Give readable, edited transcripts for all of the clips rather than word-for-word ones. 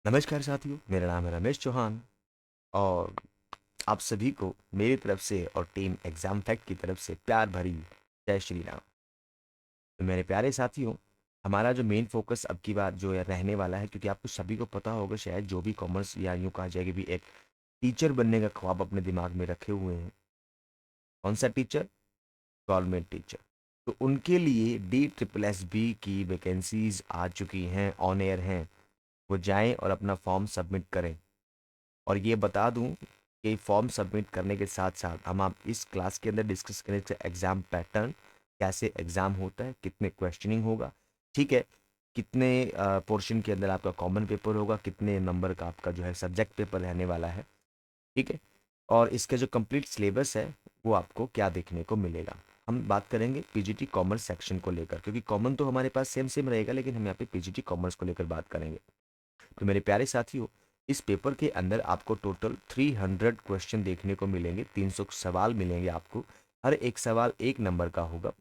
नमस्कार साथियों, मेरा नाम है रमेश चौहान और आप सभी को मेरी तरफ से और टीम एग्जाम फैक्ट की तरफ से प्यार भरी जय श्री राम। तो मेरे प्यारे साथियों, हमारा जो मेन फोकस अब की बात जो है रहने वाला है, क्योंकि आपको सभी को पता होगा शायद जो भी कॉमर्स या यूँ कहा जाए कि भी एक टीचर बनने का ख्वाब अपने दिमाग में रखे हुए हैं। कौन सा टीचर? Government teacher. तो उनके लिए DSSB की वैकेंसीज आ चुकी हैं, ऑन एयर हैं। वो जाएं और अपना फॉर्म सबमिट करें। और ये बता दूं कि फॉर्म सबमिट करने के साथ साथ हम आप इस क्लास के अंदर डिस्कस करें एग्ज़ाम पैटर्न, कैसे एग्ज़ाम होता है, कितने क्वेश्चनिंग होगा, ठीक है, कितने पोर्शन के अंदर आपका कॉमन पेपर होगा, कितने नंबर का आपका जो है सब्जेक्ट पेपर रहने वाला है, ठीक है, और इसका जो कंप्लीट सिलेबस है वो आपको क्या देखने को मिलेगा। हम बात करेंगे पीजीटी कॉमर्स सेक्शन को लेकर, क्योंकि कॉमन तो हमारे पास सेम सेम रहेगा, लेकिन हम यहाँ पे पीजीटी कॉमर्स को लेकर बात करेंगे। तो मेरे प्यारे साथियों, इस पेपर के अंदर आपको टोटल 300 क्वेश्चन देखने को मिलेंगे, 300 सवाल मिलेंगे आपको। हर एक सवाल एक नंबर का होगा,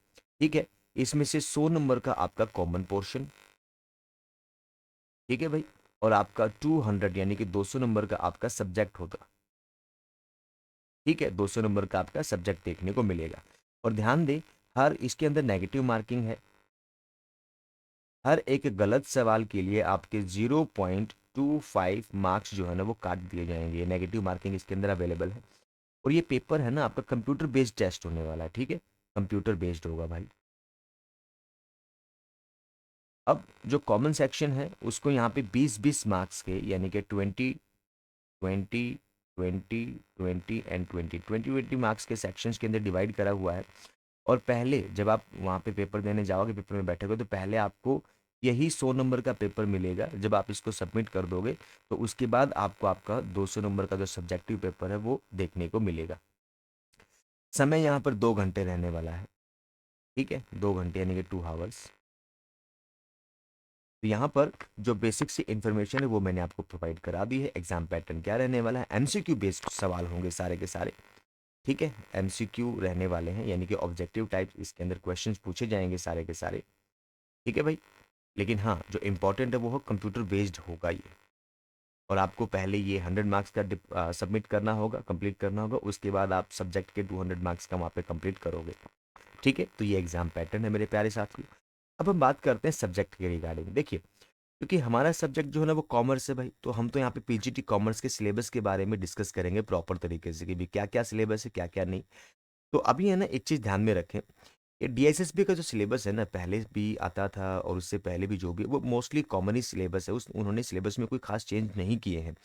ठीक है। इसमें से 100 नंबर का आपका कॉमन पोर्शन, ठीक है भाई, और आपका 200 यानी कि 200 नंबर का आपका सब्जेक्ट होगा, ठीक है। 200 नंबर का आपका सब्जेक्ट देखने को मिलेगा। और ध्यान दें, हर इसके अंदर नेगेटिव मार्किंग है। हर एक गलत सवाल के लिए आपके 0.25 मार्क्स जो है ना वो काट दिए जाएंगे। नेगेटिव मार्किंग इसके अंदर अवेलेबल है। और ये पेपर है ना आपका कंप्यूटर बेस्ड टेस्ट होने वाला है, ठीक है, कंप्यूटर बेस्ड होगा भाई। अब जो कॉमन सेक्शन है उसको यहाँ पे 20-20 मार्क्स के यानी कि 20 मार्क्स के सेक्शंस के अंदर डिवाइड करा हुआ है। और पहले जब आप वहाँ पे पेपर देने जाओगे, पेपर में बैठोगे, तो पहले आपको यही 100 नंबर का पेपर मिलेगा। जब आप इसको सबमिट कर दोगे तो उसके बाद आपको आपका 200 नंबर का जो सब्जेक्टिव पेपर है वो देखने को मिलेगा। समय यहाँ पर 2 घंटे रहने वाला है, ठीक है, 2 घंटे यानी कि 2 आवर्स। तो यहाँ पर जो बेसिक सी इन्फॉर्मेशन है वो मैंने आपको प्रोवाइड करा दी है। एग्जाम पैटर्न क्या रहने वाला है, एमसीक्यू बेस्ड सवाल होंगे सारे के सारे, ठीक है। एमसीक्यू रहने वाले हैं, यानी कि ऑब्जेक्टिव टाइप इसके अंदर क्वेश्चंस पूछे जाएंगे सारे के सारे, ठीक है भाई। लेकिन हाँ, जो इम्पोर्टेंट है वो हो कंप्यूटर बेस्ड होगा ये। और आपको पहले ये 100 मार्क्स का सबमिट करना होगा, कंप्लीट करना होगा, उसके बाद आप सब्जेक्ट के 200 मार्क्स का वहाँ पे कंप्लीट करोगे, ठीक है। तो ये एग्जाम पैटर्न है मेरे प्यारे साथियों। अब हम बात करते हैं सब्जेक्ट के रिगार्डिंग। देखिए, क्योंकि हमारा सब्जेक्ट जो है ना वो कॉमर्स है भाई, तो हम तो यहाँ पे पीजीटी कॉमर्स के सिलेबस के बारे में डिस्कस करेंगे प्रॉपर तरीके से कि भी क्या क्या सिलेबस है, क्या क्या नहीं। तो अभी है ना एक चीज़ ध्यान में रखें, ये डीएसएसबी का जो सिलेबस है ना, पहले भी आता था और उससे पहले भी जो भी वो मोस्टली कॉमन ही सिलेबस है। उस उन्होंने सिलेबस में कोई खास चेंज नहीं किए हैं।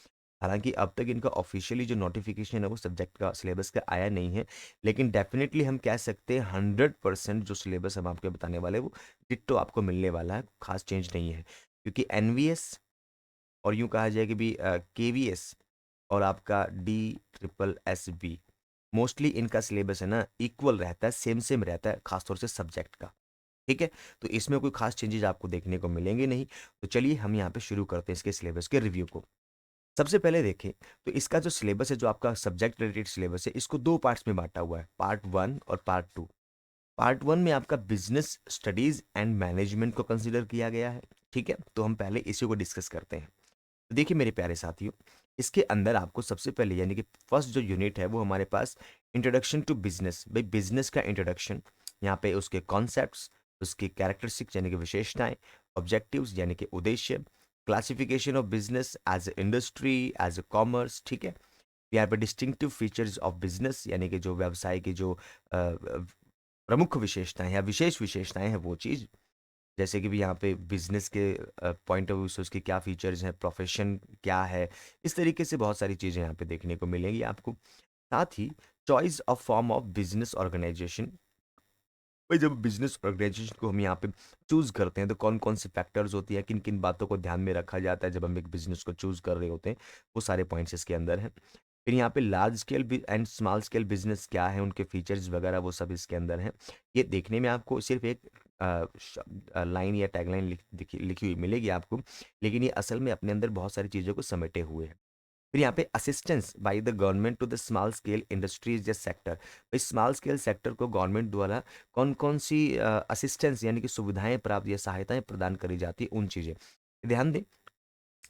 हालांकि अब तक इनका ऑफिशियली जो नोटिफिकेशन है वो सब्जेक्ट का सिलेबस का आया नहीं है, लेकिन डेफिनेटली हम कह सकते हैं 100% जो सिलेबस हम आपको बताने वाले हैं वो डिट्टो आपको मिलने वाला है, खास चेंज नहीं है। क्योंकि एनवीएस और यूँ कहा जाए कि भी केवीएस और आपका DSSB मोस्टली इनका सिलेबस है ना इक्वल रहता है, सेम सेम रहता है, खासतौर से सब्जेक्ट का, ठीक है। तो इसमें कोई खास चेंजेस आपको देखने को मिलेंगे नहीं। तो चलिए हम यहाँ पे शुरू करते हैं इसके सिलेबस के रिव्यू को। सबसे पहले देखें तो इसका जो सिलेबस है, जो आपका सब्जेक्ट रिलेटेड सिलेबस है, इसको दो पार्ट्स में बांटा हुआ है, पार्ट 1 और पार्ट 2। पार्ट 1 में आपका बिजनेस स्टडीज एंड मैनेजमेंट को कंसीडर किया गया है, ठीक है। तो हम पहले इसी को डिस्कस करते हैं। तो देखिए मेरे प्यारे साथियों, इसके अंदर आपको सबसे पहले यानी कि फर्स्ट जो यूनिट है वो हमारे पास इंट्रोडक्शन टू बिजनेस, भाई बिजनेस का इंट्रोडक्शन, यहाँ पे उसके कॉन्सेप्ट्स, उसकी कैरेक्टरिस्टिक्स यानी कि विशेषताएं, ऑब्जेक्टिव्स यानी कि उद्देश्य, classification of business as a industry, as a commerce, ठीक है। यहाँ पे डिस्टिंक्टिव फीचर्स ऑफ बिजनेस यानी कि जो व्यवसाय की जो प्रमुख विशेषताएं या विशेष विशेषताएं हैं वो चीज़, जैसे कि भी यहाँ पे बिजनेस के पॉइंट ऑफ व्यू से उसके क्या फीचर्स हैं, प्रोफेशन क्या है, इस तरीके से बहुत सारी चीज़ें यहाँ पे देखने को मिलेंगी आपको। साथ ही choice of form of business organization, भाई जब बिजनेस ऑर्गेनाइजेशन को हम यहाँ पे चूज करते हैं तो कौन कौन से फैक्टर्स होती है, किन किन बातों को ध्यान में रखा जाता है जब हम एक बिजनेस को चूज कर रहे होते हैं, वो सारे पॉइंट्स इसके अंदर हैं। फिर यहाँ पे large scale and small scale business क्या है, उनके फीचर्स वगैरह वो सब इसके अंदर हैं। ये देखने में आपको सिर्फ एक लाइन या टैगलाइन लिखी हुई मिलेगी आपको, लेकिन ये असल में अपने अंदर बहुत सारी चीज़ों को समेटे हुए हैं। फिर यहाँ पे assistance by the government to the small scale industries या सेक्टर, इस स्मॉल स्केल सेक्टर को गवर्नमेंट द्वारा कौन कौन सी असिस्टेंस यानी कि सुविधाएं प्राप्त या सहायताएं प्रदान करी जाती है, उन चीज़ें ध्यान दें।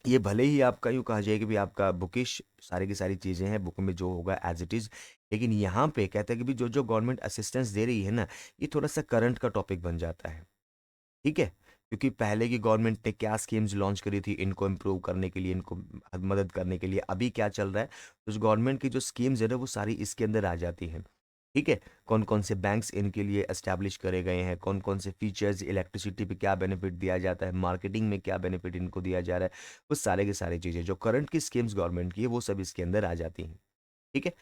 ये भले ही आपका यूँ कहा जाए कि भी आपका बुकिश सारी की सारी चीज़ें हैं, बुक में जो होगा एज़ इट इज़, लेकिन यहाँ पे कहते हैं कि भी जो-जो गवर्नमेंट असिस्टेंस दे रही है ना, ये थोड़ा-सा करंट का टॉपिक बन जाता है। ठीक है? क्योंकि पहले की गवर्नमेंट ने क्या स्कीम्स लॉन्च करी थी इनको इम्प्रूव करने के लिए, इनको मदद करने के लिए, अभी क्या चल रहा है, तो उस गवर्नमेंट की जो स्कीम्स है ना, वो सारी इसके अंदर आ जाती हैं। ठीक है? कौन-कौन से बैंक्स इनके लिए एस्टैब्लिश करे गए हैं, कौन-कौन से फीचर्स, इलेक्ट्रिसिटी पे क्या बेनिफिट दिया जाता है, मार्केटिंग में क्या बेनिफिट इनको दिया जा रहा है, वो सारे के सारी चीज़ें जो करंट की स्कीम्स गवर्नमेंट की है, वो सब इसके अंदर आ जाती हैं। ठीक है?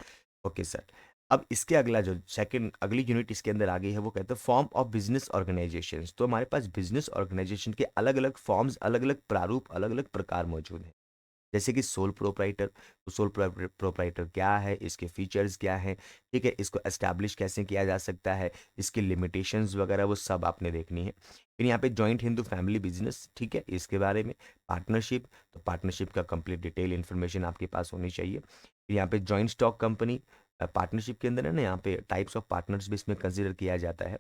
Okay sir. अब इसके अगला जो सेकंड अगली यूनिट इसके अंदर आ गई है वो कहते हैं फॉर्म ऑफ बिजनेस ऑर्गेनाइजेशंस। तो हमारे पास बिजनेस ऑर्गेनाइजेशन के अलग-अलग फॉर्म्स, अलग-अलग प्रारूप, अलग-अलग प्रकार मौजूद हैं। जैसे कि सोल प्रोप्राइटर, तो सोल प्रोप्राइटर क्या है, इसके फीचर्स क्या हैं, ठीक है, इसको एस्टैब्लिश कैसे किया जा सकता है, इसकी लिमिटेशंस वगैरह वो सब आपने देखनी है। फिर यहाँ पे जॉइंट हिंदू फैमिली बिजनेस, ठीक है, इसके बारे में पार्टनरशिप, तो पार्टनरशिप का कंप्लीट डिटेल इन्फॉर्मेशन आपके पास होनी चाहिए। फिर यहाँ पे जॉइंट स्टॉक कंपनी, पार्टनरशिप के अंदर है ना, यहाँ पे टाइप्स ऑफ पार्टनर्स भी इसमें कंसिडर किया जाता है।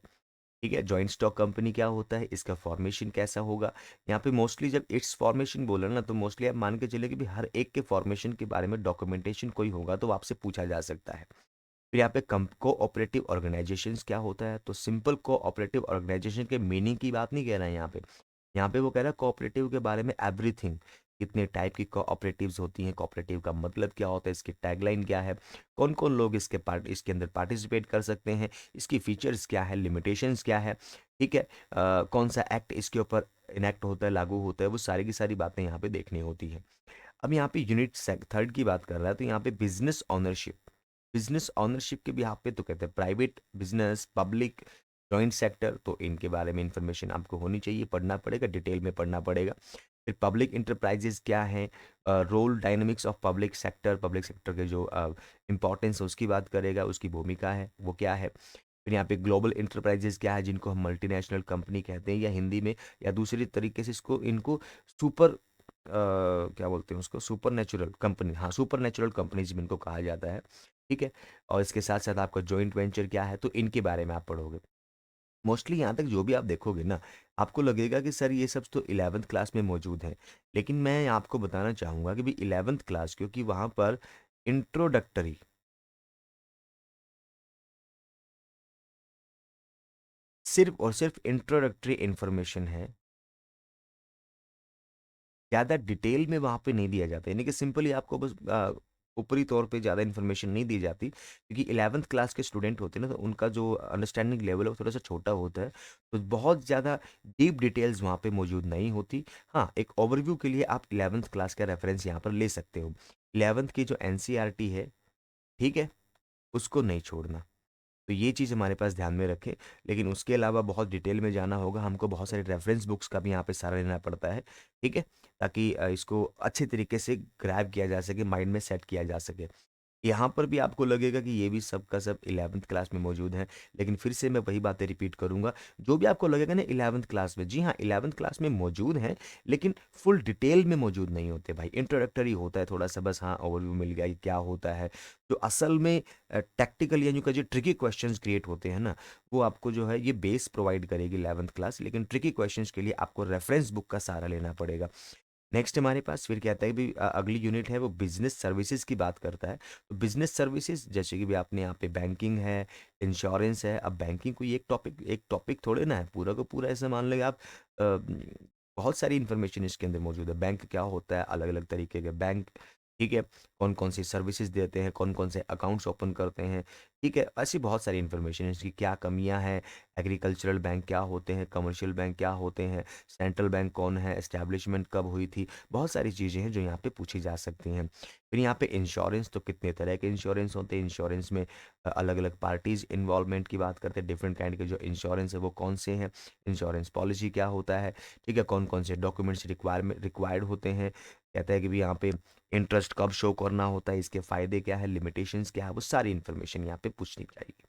ठीक है, जॉइंट स्टॉक कंपनी क्या होता है, इसका फॉर्मेशन कैसा होगा। यहाँ पे मोस्टली जब इट्स फॉर्मेशन बोला ना, तो मोस्टली आप मान के चले कि भी हर एक के फॉर्मेशन के बारे में डॉक्यूमेंटेशन कोई होगा तो आपसे पूछा जा सकता है। फिर यहाँ पे कोऑपरेटिव ऑर्गेनाइजेशंस क्या होता है, तो सिंपल कोऑपरेटिव ऑर्गेनाइजेशन के मीनिंग की बात नहीं कह रहा है यहाँ पे। यहाँ पे वो कह रहा है कोऑपरेटिव के बारे में एवरीथिंग, कितने टाइप की कोऑपरेटिव्स होती हैं, कोऑपरेटिव का मतलब क्या होता है, इसकी टैगलाइन क्या है, कौन कौन लोग इसके अंदर पार्टिसिपेट कर सकते हैं, इसकी फीचर्स क्या है, लिमिटेशंस क्या है, ठीक है, कौन सा एक्ट इसके ऊपर इनेक्ट होता है, लागू होता है, वो सारी की सारी बातें यहाँ पे देखनी होती हैं। अब यहाँ पे यूनिट थर्ड की बात कर रहा है, तो यहाँ पे बिजनेस ऑनरशिप, बिजनेस ऑनरशिप के भी यहाँ पे तो कहते हैं private business, public, joint sector, तो इनके बारे में इंफॉर्मेशन आपको होनी चाहिए, पढ़ना पड़ेगा, डिटेल में पढ़ना पड़ेगा। फिर पब्लिक इंटरप्राइजेज क्या है, role dynamics of public sector के जो इंपॉर्टेंस है उसकी बात करेगा, उसकी भूमिका है वो क्या है। फिर यहाँ पे ग्लोबल इंटरप्राइजेज क्या है, जिनको हम मल्टीनेशनल कंपनी कहते हैं, या हिंदी में या दूसरी तरीके से इसको इनको सुपर क्या बोलते हैं उसको, सुपर नेचुरल कंपनी, हाँ सुपर नेचुरल कंपनीज भी इनको कहा जाता है। ठीक है, और इसके साथ साथ आपका जॉइंट वेंचर क्या है, तो इनके बारे में आप पढ़ोगे। मोस्टली यहाँ तक जो भी आप देखोगे ना, आपको लगेगा कि सर ये सब तो 11th क्लास में मौजूद है, लेकिन मैं आपको बताना चाहूँगा कि भी 11th क्लास, क्योंकि वहाँ पर इंट्रोडक्टरी, सिर्फ और सिर्फ इंट्रोडक्टरी इंफॉर्मेशन है, ज़्यादा डिटेल में वहाँ पे नहीं दिया जाता, यानी कि सिंपली आपको बस ऊपरी तौर पे ज़्यादा इन्फॉर्मेशन नहीं दी जाती, क्योंकि 11th क्लास के स्टूडेंट होते हैं ना, तो उनका जो अंडरस्टैंडिंग लेवल है वो थोड़ा सा छोटा होता है, तो बहुत ज़्यादा डीप डिटेल्स वहाँ पे मौजूद नहीं होती। हाँ, एक ओवरव्यू के लिए आप 11th क्लास का रेफरेंस यहाँ पर ले सकते हो। 11th की जो एनसीईआरटी है, ठीक है, उसको नहीं छोड़ना। तो ये चीज़ हमारे पास ध्यान में रखें, लेकिन उसके अलावा बहुत डिटेल में जाना होगा, हमको बहुत सारे रेफरेंस बुक्स का भी यहाँ पे सहारा लेना पड़ता है, ठीक है? ताकि इसको अच्छे तरीके से ग्रैब किया जा सके, माइंड में सेट किया जा सके। यहाँ पर भी आपको लगेगा कि ये भी सब का सब 11th क्लास में मौजूद है, लेकिन फिर से मैं वही बातें रिपीट करूँगा, जो भी आपको लगेगा ना 11th क्लास में, जी हाँ, 11th क्लास में मौजूद हैं, लेकिन फुल डिटेल में मौजूद नहीं होते भाई, इंट्रोडक्टरी होता है थोड़ा-सा, बस हाँ, ओवरव्यू मिल गया, ये क्या होता है। जो असल में टैक्टिकल या यूँ कहिए ट्रिकी क्वेश्चंस क्रिएट होते हैं ना, वो आपको जो है ये बेस प्रोवाइड करेगी 11th क्लास, लेकिन ट्रिकी क्वेश्चंस के लिए आपको रेफरेंस बुक का सहारा लेना पड़ेगा। नेक्स्ट हमारे पास फिर क्या आता है भी अगली यूनिट है वो बिजनेस सर्विसेज की बात करता है। तो बिजनेस सर्विसेज जैसे कि भी आपने यहाँ पे बैंकिंग है, इंश्योरेंस है। अब बैंकिंग कोई एक टॉपिक थोड़े ना है, पूरा का पूरा ऐसे मान लो आप बहुत सारी इंफॉर्मेशन इसके अंदर मौजूद है। बैंक क्या होता है, अलग अलग तरीके के बैंक, ठीक है, कौन कौन सी सर्विसेज देते हैं, कौन कौन से अकाउंट्स ओपन करते हैं, ठीक है, ऐसी बहुत सारी इंफॉर्मेशन है, इसकी क्या कमियां हैं, एग्रीकल्चरल बैंक क्या होते हैं, कमर्शियल बैंक क्या होते हैं, सेंट्रल बैंक कौन है, एस्टैब्लिशमेंट कब हुई थी, बहुत सारी चीज़ें हैं जो यहाँ पे पूछी जा सकती हैं। फिर यहाँ पे इंश्योरेंस, तो कितने तरह के इंश्योरेंस होते हैं, इंश्योरेंस में अलग अलग पार्टीज इन्वॉल्वमेंट की बात करते हैं, डिफरेंट काइंड के जो इंश्योरेंस है वो कौन से हैं, इंश्योरेंस पॉलिसी क्या होता है, ठीक है, कौन कौन से डॉक्यूमेंट्स रिक्वायर्ड होते हैं, कहता है कि भी यहाँ पे इंटरेस्ट कब शो करना होता है, इसके फ़ायदे क्या है, लिमिटेशंस क्या है, वो सारी इन्फॉर्मेशन यहाँ पे पूछनी चाहिए।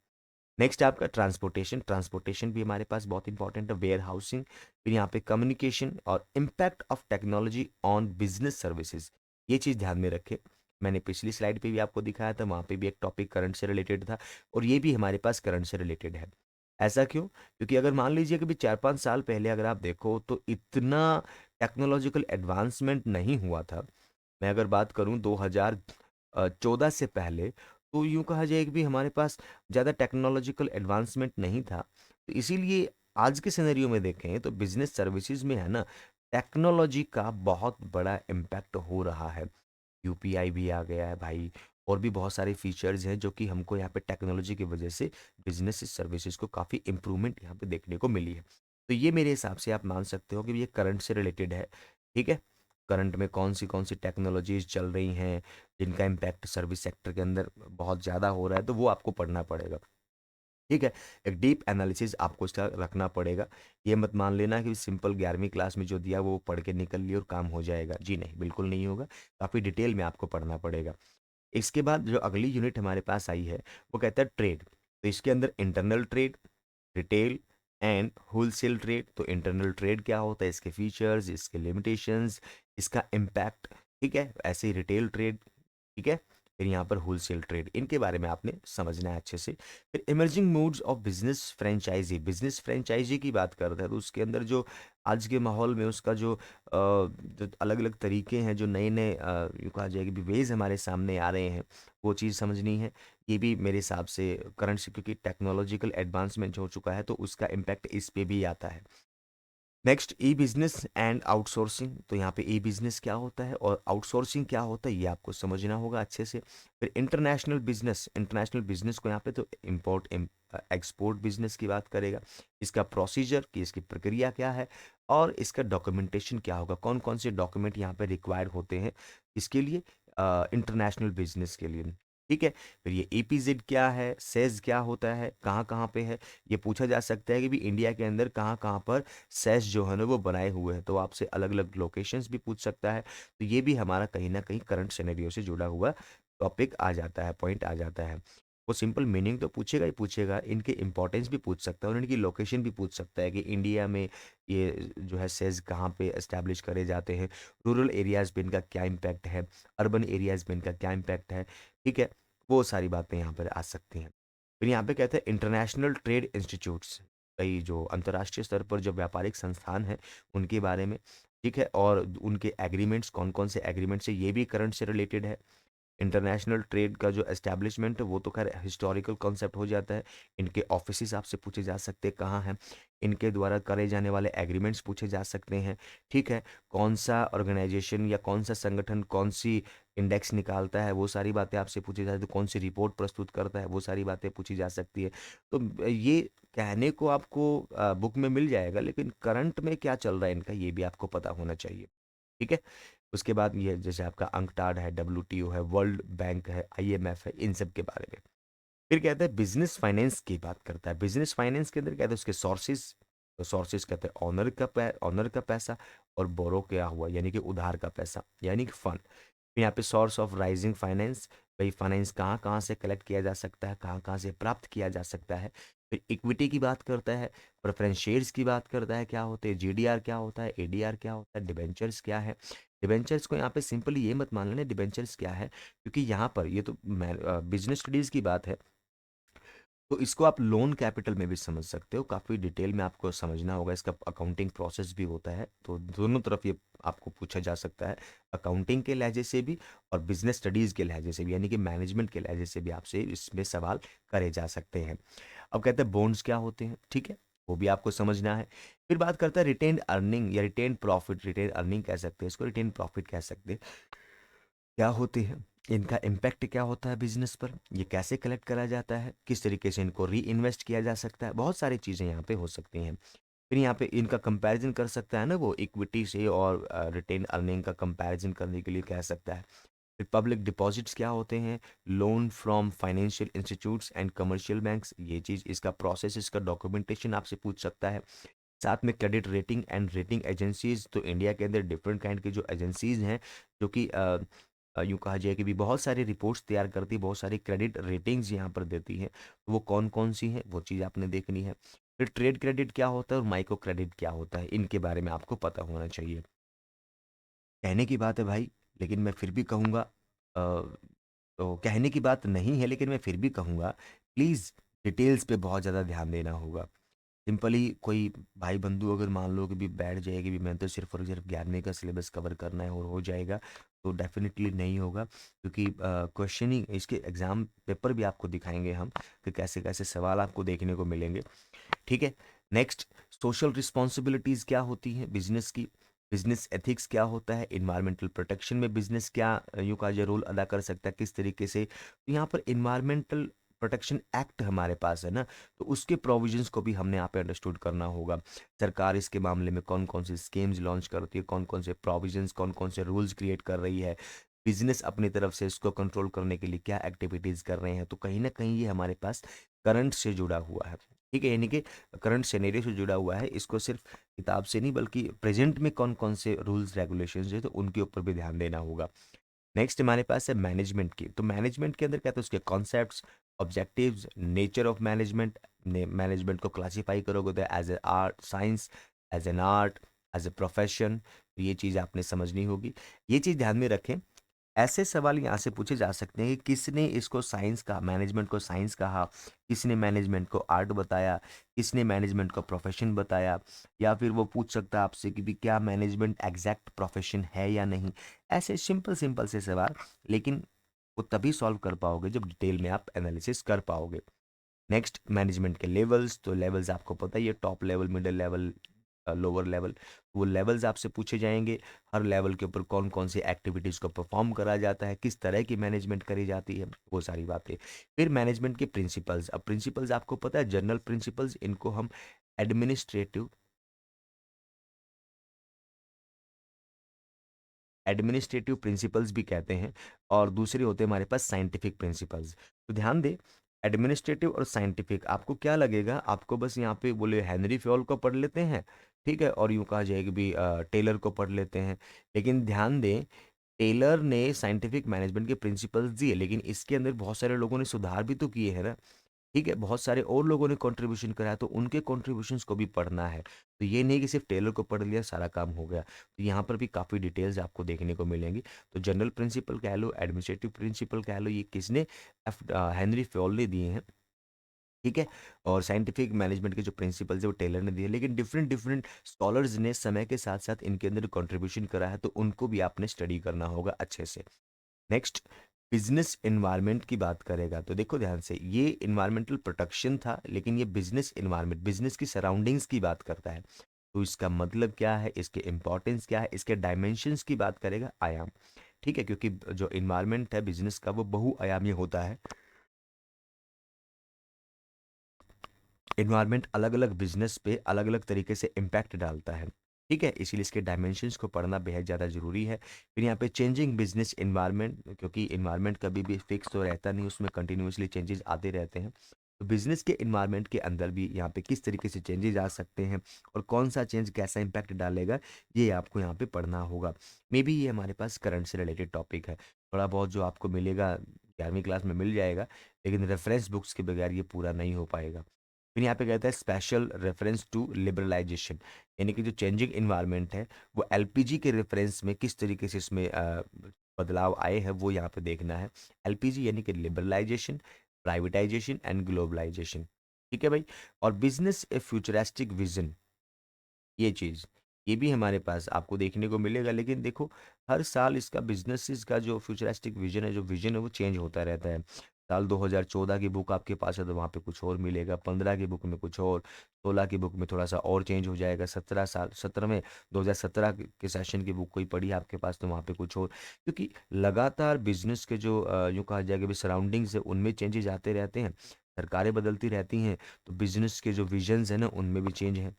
नेक्स्ट आपका ट्रांसपोर्टेशन, ट्रांसपोर्टेशन भी हमारे पास बहुत इंपॉर्टेंट है, वेयर हाउसिंग, फिर यहाँ पे कम्युनिकेशन और impact of technology on business services, ये चीज़ ध्यान में रखें। मैंने पिछली स्लाइड पे भी आपको दिखाया था, वहाँ पे भी एक टॉपिक करंट से रिलेटेड था, और ये भी हमारे पास करंट से रिलेटेड है। ऐसा क्यों? क्योंकि अगर मान लीजिए कि भी 4-5 साल पहले अगर आप देखो तो इतना टेक्नोलॉजिकल एडवांसमेंट नहीं हुआ था, मैं अगर बात करूं 2014 से पहले, तो यूं कहा जाए कि भी हमारे पास ज़्यादा टेक्नोलॉजिकल एडवांसमेंट नहीं था। तो इसीलिए आज के सिनेरियो में देखें तो बिजनेस सर्विसेज में है ना, टेक्नोलॉजी का बहुत बड़ा इम्पैक्ट हो रहा है। यूपीआई भी आ गया है भाई, और भी बहुत सारे फीचर्स हैं जो कि हमको यहाँ पे टेक्नोलॉजी की वजह से बिजनेस सर्विसेज को काफ़ी इम्प्रूवमेंट यहाँ पे देखने को मिली है। तो ये मेरे हिसाब से आप मान सकते हो कि ये करंट से रिलेटेड है। ठीक है, करंट में कौन सी टेक्नोलॉजीज चल रही हैं जिनका इम्पैक्ट सर्विस सेक्टर के अंदर बहुत ज़्यादा हो रहा है, तो वो आपको पढ़ना पड़ेगा। ठीक है, एक डीप एनालिसिस आपको इसका रखना पड़ेगा। ये मत मान लेना कि सिंपल 11वीं क्लास में जो दिया वो पढ़ के निकल लिया और काम हो जाएगा। जी नहीं, बिल्कुल नहीं होगा। काफ़ी डिटेल में आपको पढ़ना पड़ेगा। इसके बाद जो अगली यूनिट हमारे पास आई है वो कहता है ट्रेड। तो इसके अंदर internal trade, retail and wholesale trade. तो इंटरनल ट्रेड क्या होता है, इसके फीचर्स, इसके लिमिटेशंस, इसका इम्पैक्ट। ठीक है, ऐसे ही रिटेल ट्रेड। ठीक है, फिर यहाँ पर होलसेल ट्रेड, इनके बारे में आपने समझना है अच्छे से। फिर emerging modes of business franchise की बात करते हैं तो उसके अंदर जो आज के माहौल में उसका जो अलग अलग तरीके हैं, जो नए नए यूँ कहा जाए कि वेज हमारे सामने आ रहे हैं, वो चीज़ समझनी है। ये भी मेरे हिसाब से करंट से, क्योंकि टेक्नोलॉजिकल एडवांसमेंट हो चुका है तो उसका इम्पैक्ट इस पे भी आता है। Next, E business and outsourcing. तो यहाँ पे ई बिजनेस क्या होता है और आउटसोर्सिंग क्या होता है, ये आपको समझना होगा अच्छे से। फिर इंटरनेशनल बिजनेस को यहाँ पे तो इम्पोर्ट एक्सपोर्ट बिजनेस की बात करेगा। इसका प्रोसीजर, कि इसकी प्रक्रिया क्या है, और इसका डॉक्यूमेंटेशन क्या होगा, कौन कौन से डॉक्यूमेंट यहाँ पे रिक्वायर्ड होते हैं इसके लिए, इंटरनेशनल बिजनेस के लिए। ठीक है, फिर ये ईपीजेड क्या है, सेज क्या होता है, कहाँ कहाँ पे है, ये पूछा जा सकता है कि भी इंडिया के अंदर कहाँ कहाँ पर सेस जो है ना वो बनाए हुए हैं, तो आपसे अलग अलग लोकेशंस भी पूछ सकता है। तो ये भी हमारा कहीं ना कहीं करंट सिनेरियो से जुड़ा हुआ टॉपिक आ जाता है, पॉइंट आ जाता है। वो सिंपल मीनिंग तो पूछेगा ही पूछेगा, इनके इंपॉर्टेंस भी पूछ सकता है और इनकी लोकेशन भी पूछ सकता है कि इंडिया में ये जो है सेज कहाँ पे एस्टैब्लिश करे जाते हैं, रूरल एरियाज में इनका क्या इम्पैक्ट है, अर्बन एरियाज में इनका क्या इम्पैक्ट है। ठीक है, वो सारी बातें यहाँ पर आ सकती हैं। फिर यहाँ पे कहते हैं इंटरनेशनल ट्रेड इंस्टीट्यूट्स, कई जो अंतर्राष्ट्रीय स्तर पर जो व्यापारिक संस्थान हैं उनके बारे में। ठीक है, और उनके एग्रीमेंट्स, कौन कौन से एग्रीमेंट्स है, ये भी करंट से रिलेटेड है। इंटरनेशनल ट्रेड का जो एस्टैब्लिशमेंट है वो तो खैर हिस्टोरिकल कॉन्सेप्ट हो जाता है। इनके ऑफिसेज आपसे पूछे जा सकते हैं कहाँ हैं, इनके द्वारा करे जाने वाले एग्रीमेंट्स पूछे जा सकते हैं। ठीक है, कौन सा ऑर्गेनाइजेशन या कौन सा संगठन कौन सी इंडेक्स निकालता है, वो सारी बातें आपसे पूछी जा सकती है। कौन सी रिपोर्ट प्रस्तुत करता है, वो सारी बातें पूछी जा सकती है। तो ये कहने को आपको बुक में मिल जाएगा, लेकिन करंट में क्या चल रहा है इनका ये भी आपको पता होना चाहिए। ठीक है, उसके बाद ये जैसे आपका अंकटाड है, डब्ल्यूटीओ है, वर्ल्ड बैंक है, आईएमएफ है, इन सब के बारे में। फिर कहता है बिजनेस फाइनेंस की बात करता है। बिजनेस फाइनेंस के अंदर कहता है उसके सोर्सेज। तो सोर्सेज कहते हैं ऑनर का पैसा, और बोरो क्या हुआ यानी कि उधार का पैसा, यानी कि फंड। फिर यहाँ पे सोर्स ऑफ राइजिंग फाइनेंस, भाई फाइनेंस कहाँ कहाँ से कलेक्ट किया जा सकता है, कहाँ कहाँ से प्राप्त किया जा सकता है। फिर इक्विटी की बात करता है, प्रेफरेंस शेयर्स की बात करता है, क्या होते हैं, जीडीआर क्या होता है, एडीआर क्या होता है, डिबेंचर्स क्या है। डिबेंचर्स को यहाँ पे सिंपली ये मत मान लेना डिबेंचर्स क्या है, क्योंकि यहाँ पर ये तो बिजनेस स्टडीज़ की बात है, तो इसको आप लोन कैपिटल में भी समझ सकते हो। काफ़ी डिटेल में आपको समझना होगा, इसका अकाउंटिंग प्रोसेस भी होता है, तो दोनों तरफ ये आपको पूछा जा सकता है, अकाउंटिंग के लहजे से भी और बिजनेस स्टडीज़ के लहजे से भी, यानी कि मैनेजमेंट के लहजे से भी आपसे इसमें सवाल करे जा सकते हैं। अब कहते हैं बॉन्ड्स क्या होते हैं, ठीक है, वो भी आपको समझना है। फिर बात करता है रिटेन अर्निंग या रिटेन प्रॉफिट, रिटेन अर्निंग कह सकते हैं इसको, रिटेन प्रॉफिट कह सकते हैं, क्या होती है, इनका इम्पैक्ट क्या होता है बिजनेस पर, ये कैसे कलेक्ट करा जाता है, किस तरीके से इनको री इन्वेस्ट किया जा सकता है, बहुत सारी चीज़ें यहाँ पे हो सकती हैं। फिर यहाँ पे इनका कंपैरिजन कर सकता है ना वो इक्विटी से, और रिटेन अर्निंग का कंपैरिजन करने के लिए कह सकता है। फिर पब्लिक डिपॉजिट्स क्या होते हैं, loan from financial institutes and commercial banks, ये चीज़, इसका प्रोसेस, इसका डॉक्यूमेंटेशन आपसे पूछ सकता है। साथ में credit rating and rating agencies, तो इंडिया के अंदर डिफरेंट काइंड की जो एजेंसीज हैं जो कि यूँ कहा जाए कि भी बहुत सारी रिपोर्ट्स तैयार करती, बहुत सारी क्रेडिट रेटिंग्स यहाँ पर देती हैं, तो वो कौन कौन सी हैं वो चीज़ आपने देखनी है। फिर ट्रेड क्रेडिट क्या होता है और माइक्रो क्रेडिट क्या होता है, इनके बारे में आपको पता होना चाहिए। कहने की बात है भाई, लेकिन मैं फिर भी कहूँगा, तो कहने की बात नहीं है लेकिन मैं फिर भी कहूँगा, प्लीज़ डिटेल्स पे बहुत ज़्यादा ध्यान देना होगा। सिंपली कोई भाई बंधु अगर मान लो कि भी बैठ जाएगी भी मैं तो सिर्फ और सिर्फ 11वीं का सिलेबस कवर करना है और हो जाएगा, तो डेफिनेटली नहीं होगा, क्योंकि क्वेश्चनिंग इसके एग्जाम पेपर भी आपको दिखाएंगे हम कि कैसे कैसे सवाल आपको देखने को मिलेंगे। ठीक है। नेक्स्ट, सोशल रिस्पॉन्सिबिलिटीज क्या होती हैं बिजनेस की, बिजनेस एथिक्स क्या होता है, इन्वायरमेंटल प्रोटेक्शन में बिजनेस क्या यूं का जो रोल अदा कर सकता है किस तरीके से। तो यहाँ पर इन्वायरमेंटल प्रोटेक्शन एक्ट हमारे पास है ना, तो उसके प्रोविजंस को भी हमने यहाँ पे अंडरस्टूड करना होगा। सरकार इसके मामले में कौन कौन सी स्कीम्स लॉन्च करती है, कौन कौन से प्रोविजंस, कौन कौन से रूल्स क्रिएट कर रही है, बिजनेस अपनी तरफ से इसको कंट्रोल करने के लिए क्या एक्टिविटीज कर रहे हैं। तो कहीं ना कहीं ये हमारे पास करंट से जुड़ा हुआ है। ठीक है, यानी कि करंट सिनेरियो से जुड़ा हुआ है, इसको सिर्फ किताब से नहीं बल्कि प्रेजेंट में कौन कौन से रूल्स रेगुलेशंस है तो उनके ऊपर भी ध्यान देना होगा। नेक्स्ट हमारे पास है मैनेजमेंट की, तो मैनेजमेंट के अंदर क्या था, उसके concepts, objectives, nature of management. Management को क्लासिफाई करोगे तो as a art science, as an art, as a profession, तो ये चीज़ आपने समझनी होगी। ये चीज़ ध्यान में रखें, ऐसे सवाल यहाँ से पूछे जा सकते हैं कि किसने इसको साइंस कहा, मैनेजमेंट को साइंस कहा, किसने मैनेजमेंट को आर्ट बताया, किसने मैनेजमेंट को प्रोफेशन बताया, या फिर वो पूछ सकता है आपसे कि भी क्या मैनेजमेंट एग्जैक्ट प्रोफेशन है या नहीं। ऐसे सिंपल सिंपल से सवाल, लेकिन वो तभी सॉल्व कर पाओगे जब डिटेल में आप एनालिसिस कर पाओगे। नेक्स्ट, मैनेजमेंट के लेवल्स, तो लेवल्स आपको पता ही है, top level, middle level, lower level, वो लेवल्स आपसे पूछे जाएंगे। हर लेवल के ऊपर कौन कौन सी एक्टिविटीज़ को परफॉर्म करा जाता है, किस तरह की मैनेजमेंट करी जाती है, वो सारी बातें। फिर मैनेजमेंट के प्रिंसिपल्स, अब प्रिंसिपल्स आपको पता है जनरल प्रिंसिपल्स, इनको हम एडमिनिस्ट्रेटिव एडमिनिस्ट्रेटिव प्रिंसिपल्स भी कहते हैं, और दूसरे होते हैं हमारे पास साइंटिफिक प्रिंसिपल्स। तो ध्यान दें, एडमिनिस्ट्रेटिव और साइंटिफिक, आपको क्या लगेगा, आपको बस यहाँ पे बोले हेनरी फ्योल को पढ़ लेते हैं, ठीक है, और यूँ कहा जाए कि भी टेलर को पढ़ लेते हैं। लेकिन ध्यान दें, टेलर ने साइंटिफिक मैनेजमेंट के प्रिंसिपल्स दिए, लेकिन इसके अंदर बहुत सारे लोगों ने सुधार भी तो किए हैं ना। ठीक है, बहुत सारे और लोगों ने कंट्रीब्यूशन करा है, तो उनके कंट्रीब्यूशंस को भी पढ़ना है। तो ये नहीं कि सिर्फ टेलर को पढ़ लिया सारा काम हो गया, तो यहाँ पर भी काफ़ी डिटेल्स आपको देखने को मिलेंगी। तो जनरल प्रिंसिपल कह लो, एडमिनिस्ट्रेटिव प्रिंसिपल कह लो, ये किसने, हेनरी फ्योल ने दिए हैं। ठीक है, और साइंटिफिक मैनेजमेंट के जो प्रिंसिपल्स है वो टेलर ने दिए, लेकिन डिफरेंट डिफरेंट स्कॉलर्स ने समय के साथ साथ इनके अंदर कंट्रीब्यूशन करा है, तो उनको भी आपने स्टडी करना होगा अच्छे से। नेक्स्ट, बिजनेस इन्वायरमेंट की बात करेगा, तो देखो ध्यान से, ये इन्वायरमेंटल प्रोटेक्शन था, लेकिन ये बिजनेस इन्वायरमेंट, बिजनेस की सराउंडिंग्स की बात करता है। तो इसका मतलब क्या है, इसके इंपॉर्टेंस क्या है, इसके डायमेंशंस की बात करेगा, आयाम। ठीक है, क्योंकि जो इन्वायरमेंट है बिजनेस का वो बहुआयामी होता है। इन्वायरमेंट अलग अलग बिजनेस पे अलग अलग तरीके से इम्पैक्ट डालता है। ठीक है, इसीलिए इसके डायमेंशंस को पढ़ना बेहद ज़्यादा ज़रूरी है। फिर यहाँ पे चेंजिंग बिजनेस इन्वायरमेंट, क्योंकि इन्वायरमेंट कभी भी फिक्स तो रहता नहीं, उसमें कंटिन्यूसली चेंजेस आते रहते हैं। तो बिजनेस के इन्वायरमेंट के अंदर भी यहाँ पे किस तरीके से चेंजेस आ सकते हैं और कौन सा चेंज कैसा इम्पैक्ट डालेगा, ये आपको यहाँ पे पढ़ना होगा। मे बी ये हमारे पास करंट से रिलेटेड टॉपिक है, थोड़ा बहुत जो आपको मिलेगा 11वीं क्लास में मिल जाएगा, लेकिन रेफरेंस बुक्स के बगैर ये पूरा नहीं हो पाएगा। फिर यहाँ पे कहता है स्पेशल रेफरेंस टू लिबरलाइजेशन, यानी कि जो चेंजिंग इन्वायरमेंट है वो एलपीजी के रेफरेंस में किस तरीके से इसमें बदलाव आए हैं वो यहाँ पे देखना है। एलपीजी यानी कि लिबरलाइजेशन, प्राइवेटाइजेशन एंड ग्लोबलाइजेशन। ठीक है भाई, और बिजनेस ए फ्यूचरिस्टिक विजन, ये चीज़, ये भी हमारे पास आपको देखने को मिलेगा, लेकिन देखो हर साल इसका बिजनेसेस का जो फ्यूचरिस्टिक विजन है, जो विजन है वो चेंज होता रहता है। साल 2014 की बुक आपके पास है तो वहाँ पे कुछ और मिलेगा, 15 की बुक में कुछ और, 16 की बुक में थोड़ा सा और चेंज हो जाएगा, 17 में 2017 के सेशन की बुक कोई पड़ी आपके पास तो वहाँ पे कुछ और, क्योंकि लगातार बिजनेस के जो यूँ कहा जाएगा भी सराउंडिंग्स है उनमें चेंजेस आते रहते हैं, सरकारें बदलती रहती हैं, तो बिजनेस के जो विजन्स हैं ना उनमें भी चेंज है।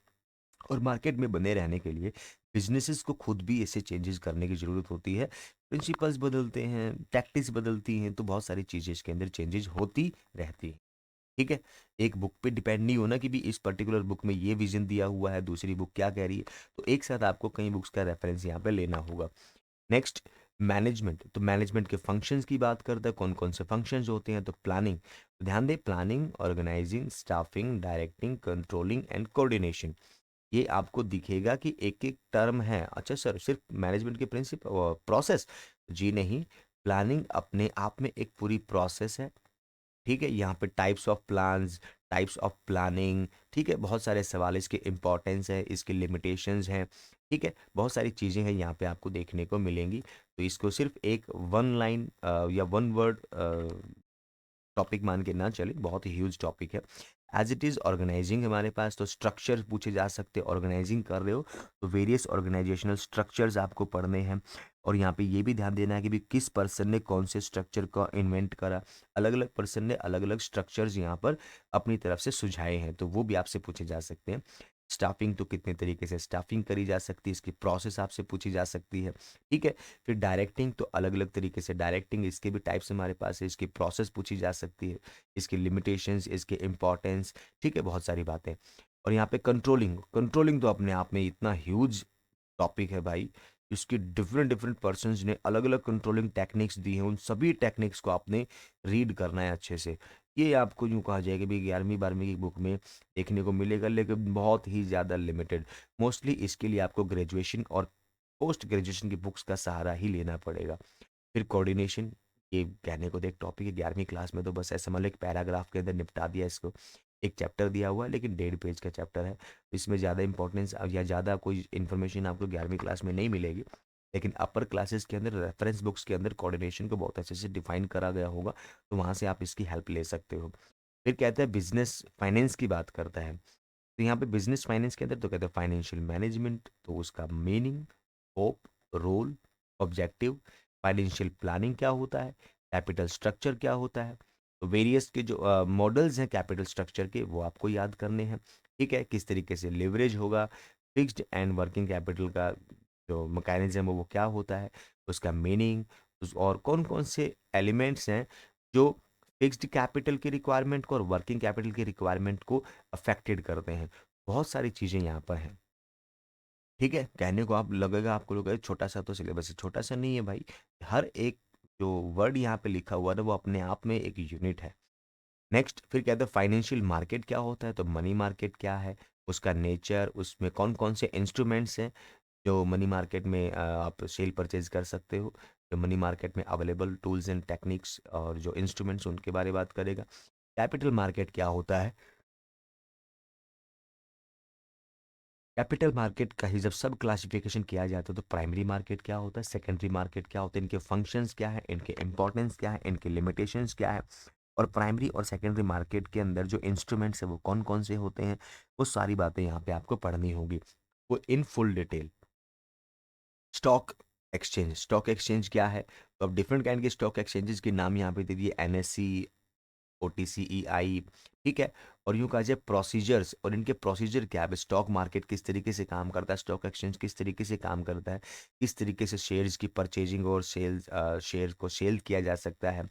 और मार्केट में बने रहने के लिए बिजनेसेस को खुद भी ऐसे चेंजेस करने की ज़रूरत होती है। प्रिंसिपल्स बदलते हैं, टैक्टिक्स बदलती हैं, तो बहुत सारी चीज़ें इसके अंदर चेंजेस होती रहती हैं। ठीक है, एक बुक पे डिपेंड नहीं होना कि भी इस पर्टिकुलर बुक में ये विजन दिया हुआ है, दूसरी बुक क्या कह रही है, तो एक साथ आपको कई बुक्स का रेफरेंस यहाँ पे लेना होगा। नेक्स्ट, मैनेजमेंट, तो मैनेजमेंट के फंक्शंस की बात करता है, कौन कौन से फंक्शंस होते हैं, तो प्लानिंग, तो ध्यान दें, planning, organising, staffing, directing, controlling and coordination, ये आपको दिखेगा कि एक एक टर्म है। अच्छा सर, सिर्फ मैनेजमेंट के प्रिंसिप प्रोसेस, जी नहीं, प्लानिंग अपने आप में एक पूरी प्रोसेस है। ठीक है, यहाँ पे types of plans, types of planning, ठीक है, बहुत सारे सवाल, इसके इम्पोर्टेंस है, इसके लिमिटेशंस हैं, ठीक है, बहुत सारी चीज़ें हैं यहाँ पे आपको देखने को मिलेंगी। तो इसको सिर्फ एक वन लाइन या वन वर्ड टॉपिक मान के ना चले, बहुत ही ह्यूज टॉपिक है। एज इट इज़ ऑर्गेनाइजिंग हमारे पास, तो स्ट्रक्चर पूछे जा सकते हैं, ऑर्गेनाइजिंग कर रहे हो तो वेरियस ऑर्गेनाइजेशनल स्ट्रक्चर्स आपको पढ़ने हैं। और यहाँ पे ये भी ध्यान देना है कि भी किस पर्सन ने कौन से स्ट्रक्चर का इन्वेंट करा, अलग अलग पर्सन ने अलग अलग स्ट्रक्चर्स यहाँ पर अपनी तरफ से सुझाए हैं, तो वो भी आपसे पूछे जा सकते हैं। स्टाफिंग तो कितने तरीके से स्टाफिंग करी जा सकती है, इसकी प्रोसेस आपसे पूछी जा सकती है, ठीक है। फिर डायरेक्टिंग तो अलग अलग तरीके से डायरेक्टिंग, इसके भी टाइप्स हमारे पास है, इसकी प्रोसेस पूछी जा सकती है, इसकी लिमिटेशंस, इसके इम्पोर्टेंस, ठीक है, बहुत सारी बातें। और यहाँ पे कंट्रोलिंग, कंट्रोलिंग तो अपने आप में इतना ह्यूज टॉपिक है भाई, इसकी डिफरेंट डिफरेंट पर्सन्स ने अलग अलग कंट्रोलिंग टेक्निक्स दी हैं, उन सभी टेक्निक्स को आपने रीड करना है अच्छे से। ये आपको यूँ कहा जाएगा कि 11वीं 12वीं की बुक में देखने को मिलेगा, लेकिन बहुत ही ज़्यादा लिमिटेड। मोस्टली इसके लिए आपको ग्रेजुएशन और पोस्ट ग्रेजुएशन की बुक्स का सहारा ही लेना पड़ेगा। फिर कोऑर्डिनेशन, ये कहने को तो एक टॉपिक है, 11वीं क्लास में तो बस ऐसा मान लो एक पैराग्राफ के अंदर निपटा दिया इसको, एक चैप्टर दिया हुआ है लेकिन 1.5 पेज का चैप्टर है, इसमें ज़्यादा इंपॉर्टेंस या ज़्यादा कोई इन्फॉर्मेशन आपको 11वीं क्लास में नहीं मिलेगी। लेकिन अपर क्लासेस के अंदर रेफरेंस बुक्स के अंदर कोऑर्डिनेशन को बहुत अच्छे से डिफाइन करा गया होगा, तो वहाँ से आप इसकी हेल्प ले सकते हो। फिर कहते हैं बिजनेस फाइनेंस की बात करता है, तो यहाँ पे बिजनेस फाइनेंस के अंदर तो कहते हैं फाइनेंशियल मैनेजमेंट, तो उसका meaning, hope, role, objective, financial planning क्या होता है, कैपिटल स्ट्रक्चर क्या होता है, तो वेरियस के जो मॉडल्स हैं कैपिटल स्ट्रक्चर के वो आपको याद करने हैं, ठीक है। किस तरीके से लेवरेज होगा, फिक्स्ड एंड वर्किंग कैपिटल का जो मैकेनिज्म है वो क्या होता है, उसका मीनिंग, और कौन कौन से एलिमेंट्स हैं जो फिक्स्ड कैपिटल की रिक्वायरमेंट को और वर्किंग कैपिटल की रिक्वायरमेंट को अफेक्टेड करते हैं। बहुत सारी चीज़ें यहाँ पर हैं, ठीक है। कहने को आप लगेगा, आपको लगेगा छोटा सा तो सिलेबस है, छोटा सा नहीं है भाई। हर एक जो वर्ड यहाँ पे लिखा हुआ है ना वो अपने आप में एक यूनिट है। नेक्स्ट फिर कहते हैं फाइनेंशियल मार्केट क्या होता है, तो मनी मार्केट क्या है, उसका नेचर, उसमें कौन कौन से इंस्ट्रूमेंट्स हैं जो मनी मार्केट में आप सेल परचेज कर सकते हो, जो मनी मार्केट में अवेलेबल टूल्स एंड टेक्निक्स और जो इंस्ट्रूमेंट्स उनके बारे में बात करेगा। कैपिटल मार्केट क्या होता है, कैपिटल मार्केट का ही जब सब क्लासिफिकेशन किया जाता है तो प्राइमरी मार्केट क्या होता है, सेकेंडरी मार्केट क्या होता है, इनके फंक्शंस क्या है, इनके इंपॉर्टेंस क्या है, इनके लिमिटेशंस क्या है, और प्राइमरी और सेकेंडरी मार्केट के अंदर जो इंस्ट्रूमेंट्स है वो कौन कौन से होते हैं, वो सारी बातें यहाँ पे आपको पढ़नी होगी, वो in full detail. Stock exchange, stock exchange क्या है, तो अब डिफरेंट काइंड के स्टॉक एक्सचेंजेस के नाम यहाँ पे दे दिए, एनएससी, OTC, EI, ठीक है। और यूँ कहा जाए प्रोसीजर्स, और इनके प्रोसीजर क्या है, स्टॉक मार्केट किस तरीके से काम करता है, स्टॉक एक्सचेंज किस तरीके से काम करता है, किस तरीके से शेयर्स की परचेजिंग और सेल्स, शेयर को सेल किया जा सकता है,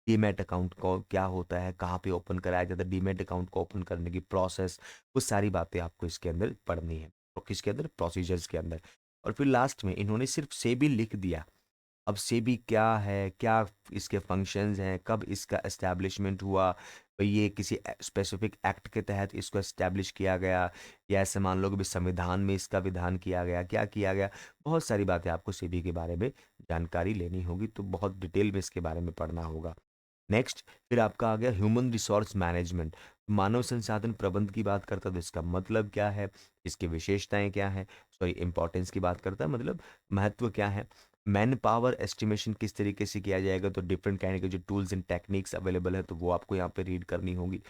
डीमैट अकाउंट को क्या होता है, कहाँ पे ओपन कराया जाता है, डीमैट अकाउंट को ओपन करने की प्रोसेस, वो सारी बातें आपको इसके अंदर पढ़नी है, तो किसके अंदर, प्रोसीजर्स के अंदर। और फिर लास्ट में इन्होंने सिर्फ सेबी लिख दिया। अब सेबी क्या है, क्या इसके फंक्शंस हैं, कब इसका एस्टैब्लिशमेंट हुआ, भाई ये किसी स्पेसिफिक एक्ट के तहत इसको एस्टैब्लिश किया गया, या ऐसे मान लो कि भाई संविधान में इसका विधान किया गया, क्या किया गया, बहुत सारी बातें आपको सेबी के बारे में जानकारी लेनी होगी, तो बहुत डिटेल में इसके बारे में पढ़ना होगा। नेक्स्ट फिर आपका आ गया ह्यूमन रिसोर्स मैनेजमेंट, मानव संसाधन प्रबंध की बात करता है तो इसका मतलब क्या है, इसकी विशेषताएं क्या है, सॉरी इंपॉर्टेंस की बात करता है, मतलब महत्व क्या है। मैन पावर एस्टिमेशन किस तरीके से किया जाएगा, तो डिफरेंट काइंड के जो टूल्स एंड टेक्निक्स अवेलेबल है तो वो आपको यहाँ पे रीड करनी होगी।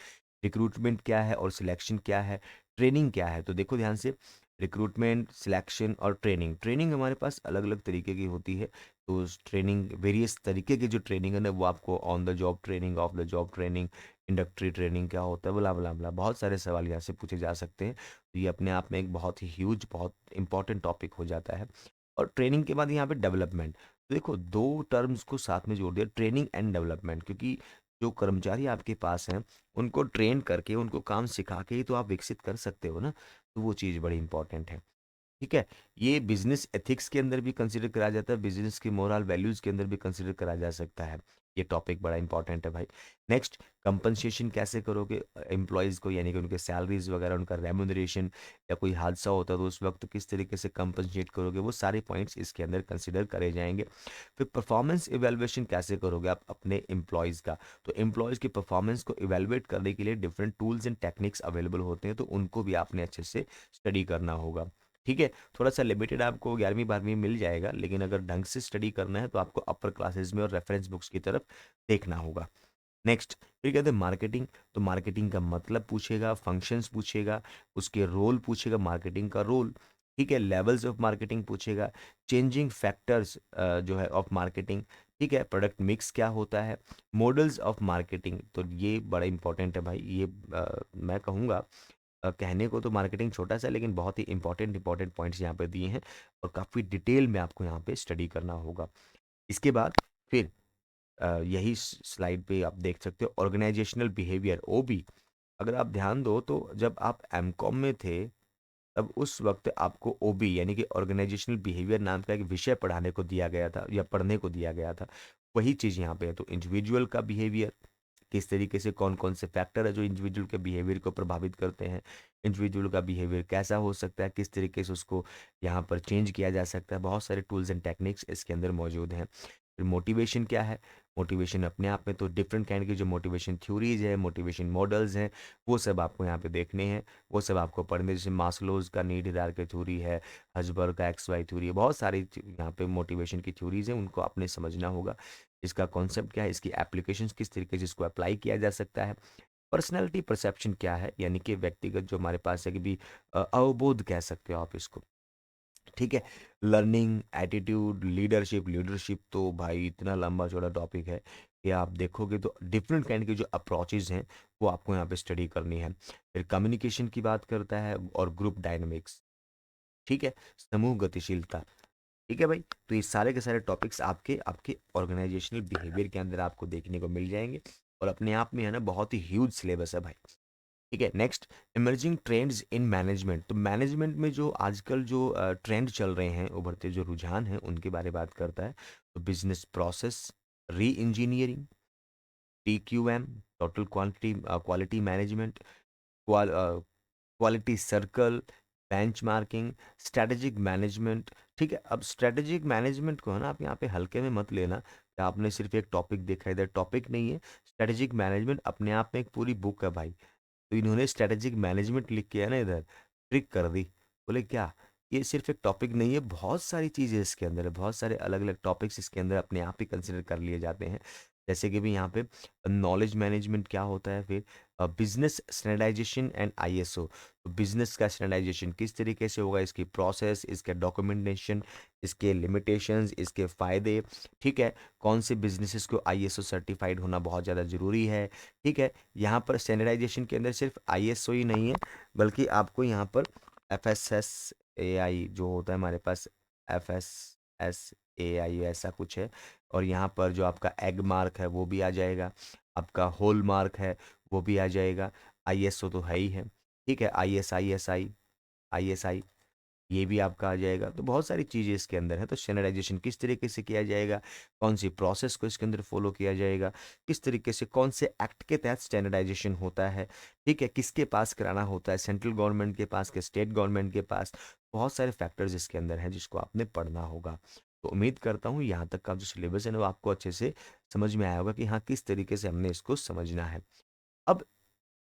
रिक्रूटमेंट क्या है और सिलेक्शन क्या है, ट्रेनिंग क्या है, तो देखो ध्यान से, रिक्रूटमेंट, सिलेक्शन और ट्रेनिंग, ट्रेनिंग हमारे पास अलग अलग तरीके की होती है, तो ट्रेनिंग वेरियस तरीके की जो ट्रेनिंग है ना वो आपको on the job training, off the job training, induction training क्या होता है, बला बला बला, बहुत सारे सवाल यहाँ से पूछे जा सकते हैं, तो ये अपने आप में एक बहुत ही ह्यूज, बहुत इंपॉर्टेंट टॉपिक हो जाता है। और ट्रेनिंग के बाद यहाँ पे डेवलपमेंट, तो देखो दो टर्म्स को साथ में जोड़ दिया, ट्रेनिंग एंड डेवलपमेंट, क्योंकि जो कर्मचारी आपके पास हैं उनको ट्रेन करके, उनको काम सिखा के ही तो आप विकसित कर सकते हो ना, तो वो चीज़ बड़ी इंपॉर्टेंट है। ठीक है। ये बिजनेस एथिक्स के अंदर भी कंसिडर करा जाता है, बिजनेस की मोरल वैल्यूज के अंदर भी कंसिडर करा जा सकता है। ये टॉपिक बड़ा इंपॉर्टेंट है भाई। नेक्स्ट, कंपनसेशन कैसे करोगे एम्प्लॉयज़ को, यानी कि उनके सैलरीज वगैरह, उनका रेम्यूनरेशन, या कोई हादसा होता है तो उस वक्त किस तरीके से कंपनसेट करोगे, वो सारे पॉइंट्स इसके अंदर कंसिडर करे जाएंगे। फिर परफॉर्मेंस इवेलुएशन कैसे करोगे आप अपने एम्प्लॉयज़ का, तो एम्प्लॉयज़ की परफॉर्मेंस को इवेलुएट करने के लिए different tools and techniques available होते हैं, तो उनको भी आपने अच्छे से स्टडी करना होगा। ठीक है। थोड़ा सा लिमिटेड आपको 11वीं 12वीं मिल जाएगा, लेकिन अगर ढंग से स्टडी करना है तो आपको अपर क्लासेस में और रेफरेंस बुक्स की तरफ देखना होगा। नेक्स्ट, फिर कहते हैं मार्केटिंग। तो मार्केटिंग का मतलब पूछेगा, फंक्शंस पूछेगा, उसके रोल पूछेगा, मार्केटिंग का रोल। ठीक है। लेवल्स ऑफ मार्केटिंग पूछेगा, चेंजिंग फैक्टर्स जो है ऑफ मार्केटिंग। ठीक है। प्रोडक्ट मिक्स क्या होता है, मॉडल्स ऑफ मार्केटिंग, तो ये बड़ा इंपॉर्टेंट है भाई। ये मैं कहूँगा कहने को तो मार्केटिंग छोटा सा, लेकिन बहुत ही इंपॉर्टेंट इंपॉर्टेंट पॉइंट्स यहाँ पे दिए हैं, और काफ़ी डिटेल में आपको यहाँ पे स्टडी करना होगा। इसके बाद फिर यही स्लाइड पे आप देख सकते हो ऑर्गेनाइजेशनल बिहेवियर, ओबी। अगर आप ध्यान दो तो जब आप एमकॉम में थे, तब उस वक्त आपको ओबी यानी कि ऑर्गेनाइजेशनल बिहेवियर नाम का एक विषय पढ़ाने को दिया गया था, या पढ़ने को दिया गया था। वही चीज़ यहाँ पे है। तो इंडिविजुअल का बिहेवियर, किस तरीके से कौन कौन से फैक्टर है जो इंडिविजुअल के बिहेवियर को प्रभावित करते हैं, इंडिविजुअल का बिहेवियर कैसा हो सकता है, किस तरीके से उसको यहाँ पर चेंज किया जा सकता है, बहुत सारे टूल्स एंड टेक्निक्स इसके अंदर मौजूद हैं। फिर मोटिवेशन क्या है, मोटिवेशन अपने आप में तो डिफरेंट काइंड की जो मोटिवेशन थ्योरीज है, मोटिवेशन मॉडल्स हैं, वो सब आपको यहाँ पे देखने हैं, वो सब आपको पढ़ने, जैसे मास्लोज का नीड हायरार्की थ्योरी है, हजबर्ग का एक्स वाई थ्योरी है, बहुत सारी यहाँ पे मोटिवेशन की थ्योरीज हैं, उनको आपने समझना होगा। इसका कॉन्सेप्ट क्या है, इसकी एप्लीकेशंस किस तरीके से इसको अप्लाई किया जा सकता है। पर्सनैलिटी परसेप्शन क्या है, यानी कि व्यक्तिगत जो हमारे पास है कि भी अवबोध कह सकते हो आप इसको। ठीक है। लर्निंग, एटीट्यूड, लीडरशिप, लीडरशिप तो भाई इतना लंबा चौड़ा टॉपिक है कि आप देखोगे तो डिफरेंट काइंड के जो अप्रोचेज हैं वो आपको यहाँ पे स्टडी करनी है। फिर कम्युनिकेशन की बात करता है, और ग्रुप डायनामिक्स। ठीक है। समूह गतिशीलता। ठीक है भाई। तो ये सारे के सारे टॉपिक्स आपके आपके ऑर्गेनाइजेशनल बिहेवियर के अंदर आपको देखने को मिल जाएंगे, और अपने आप में है ना बहुत ही ह्यूज सिलेबस है भाई। ठीक है। Next, emerging trends in management. तो मैनेजमेंट में जो आजकल जो ट्रेंड चल रहे हैं, उभरते जो रुझान हैं, उनके बारे में बात करता है। तो बिजनेस प्रोसेस री engineering, TQM, total quantity quality management, quality circle, benchmarking, strategic management. ठीक है। अब स्ट्रेटेजिक मैनेजमेंट को है ना आप यहाँ पे हल्के में मत लेना कि आपने सिर्फ एक टॉपिक देखा, इधर टॉपिक नहीं है। स्ट्रेटेजिक मैनेजमेंट अपने आप में एक पूरी बुक है भाई। तो इन्होंने स्ट्रेटेजिक मैनेजमेंट लिख के है ना इधर ट्रिक कर दी। बोले क्या, ये सिर्फ एक टॉपिक नहीं है, बहुत सारी चीज़ें इसके अंदर है, बहुत सारे अलग अलग टॉपिक्स इसके अंदर अपने आप ही कंसिडर कर लिए जाते हैं। जैसे कि भी यहाँ पे नॉलेज मैनेजमेंट क्या होता है, फिर बिजनेस स्टैंडर्डाइजेशन एंड ISO। तो बिजनेस का स्टैंडर्डाइजेशन किस तरीके से होगा, इसकी प्रोसेस, इसके डॉक्यूमेंटेशन, इसके लिमिटेशंस, इसके फ़ायदे। ठीक है। कौन से बिजनेसेस को ISO सर्टिफाइड होना बहुत ज़्यादा ज़रूरी है। ठीक है। यहाँ पर स्टैंडर्डाइजेशन के अंदर सिर्फ ISO ही नहीं है, बल्कि आपको यहाँ पर FSSAI जो होता है हमारे पास, FSSAI ऐसा कुछ है, और यहाँ पर जो आपका एग मार्क है वो भी आ जाएगा, आपका होल मार्क है वो भी आ जाएगा। ISO तो है ही है। ठीक है। ISI ये भी आपका आ जाएगा। तो बहुत सारी चीज़ें इसके अंदर है। तो स्टैंडर्डाइजेशन किस तरीके से किया जाएगा, कौन सी प्रोसेस को इसके अंदर फॉलो किया जाएगा, किस तरीके से कौन से एक्ट के तहत स्टैंडर्डाइजेशन होता है। ठीक है। किसके पास कराना होता है, सेंट्रल गवर्नमेंट के पास, के स्टेट गवर्नमेंट के पास। बहुत सारे फैक्टर्स इसके अंदर हैं जिसको आपने पढ़ना होगा। तो उम्मीद करता हूँ यहाँ तक का जो सिलेबस है ना वो आपको अच्छे से समझ में आया होगा कि हाँ किस तरीके से हमने इसको समझना है। अब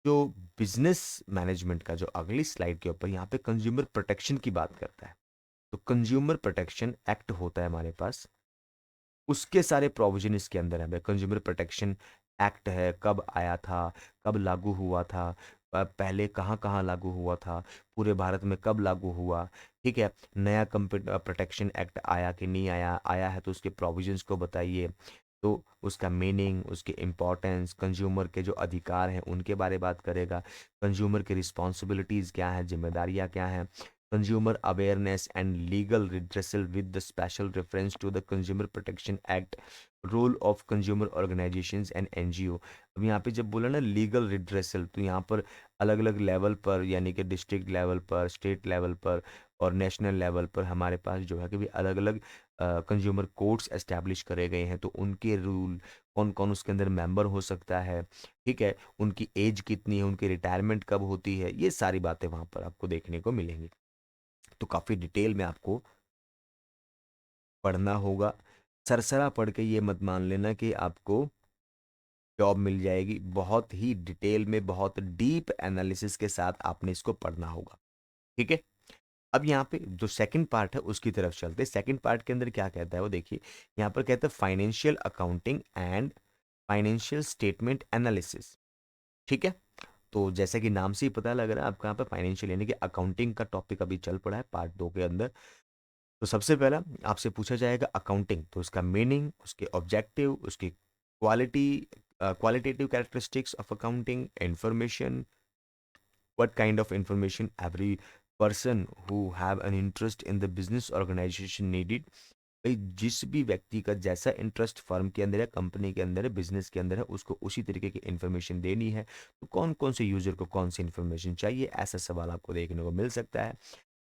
जो बिजनेस मैनेजमेंट का जो अगली स्लाइड के ऊपर यहाँ पे कंज्यूमर प्रोटेक्शन की बात करता है। तो कंज्यूमर प्रोटेक्शन एक्ट होता है हमारे पास, उसके सारे प्रोविजन इसके अंदर है। कंज्यूमर प्रोटेक्शन एक्ट है, कब आया था, कब लागू हुआ था, पहले कहाँ कहाँ लागू हुआ था, पूरे भारत में कब लागू हुआ। ठीक है। नया कंप्यूटर प्रोटेक्शन एक्ट आया कि नहीं आया, आया है तो उसके प्रोविजंस को बताइए। तो उसका मीनिंग, उसकी इम्पोर्टेंस, कंज्यूमर के जो अधिकार हैं उनके बारे बात करेगा, कंज्यूमर की रिस्पॉन्सिबिलिटीज़ क्या हैं, जिम्मेदारियाँ क्या हैं, consumer awareness and legal redressal with the special reference to the Consumer Protection Act, role of consumer organizations and NGO। अब यहाँ पे जब बोला ना लीगल रिड्रेसल, तो यहाँ पर अलग अलग लेवल पर, यानी कि डिस्ट्रिक्ट लेवल पर, स्टेट लेवल पर और नेशनल लेवल पर हमारे पास जो है कि भी अलग अलग कंज्यूमर कोर्ट्स एस्टैब्लिश करे गए हैं। तो उनके रूल, कौन कौन उसके अंदर मेंबर हो सकता है, ठीक है, उनकी एज कितनी है, उनकी रिटायरमेंट कब होती है, ये सारी बातें वहाँ पर आपको देखने को मिलेंगी। तो काफ़ी डिटेल में आपको पढ़ना होगा। सरसरा पढ़ के ये मत मान लेना कि आपको जॉब मिल जाएगी। बहुत ही डिटेल में, बहुत डीप एनालिसिस के साथ आपने इसको पढ़ना होगा, ठीक है। अब यहाँ पे जो सेकंड पार्ट है उसकी तरफ चलते हैं। सेकंड पार्ट के अंदर क्या कहता है वो देखिए, यहाँ पर कहता है financial accounting and financial statement analysis, ठीक है। तो जैसे कि नाम से ही पता लग रहा है आपका यहाँ पे फाइनेंशियल यानी कि अकाउंटिंग का टॉपिक अभी चल पड़ा है पार्ट 2 के अंदर। तो सबसे पहला आपसे पूछा जाएगा अकाउंटिंग, तो उसका मीनिंग, उसके ऑब्जेक्टिव, उसकी quality, qualitative characteristics of accounting, information, what kind of information every person who have an interest in the business organization needed। भाई जिस भी व्यक्ति का जैसा इंटरेस्ट फर्म के अंदर है, कंपनी के अंदर है, बिजनेस के अंदर है, उसको उसी तरीके की इन्फॉर्मेशन देनी है। तो कौन कौन से यूजर को कौन सी इन्फॉर्मेशन चाहिए, ऐसा सवाल आपको देखने को मिल सकता है।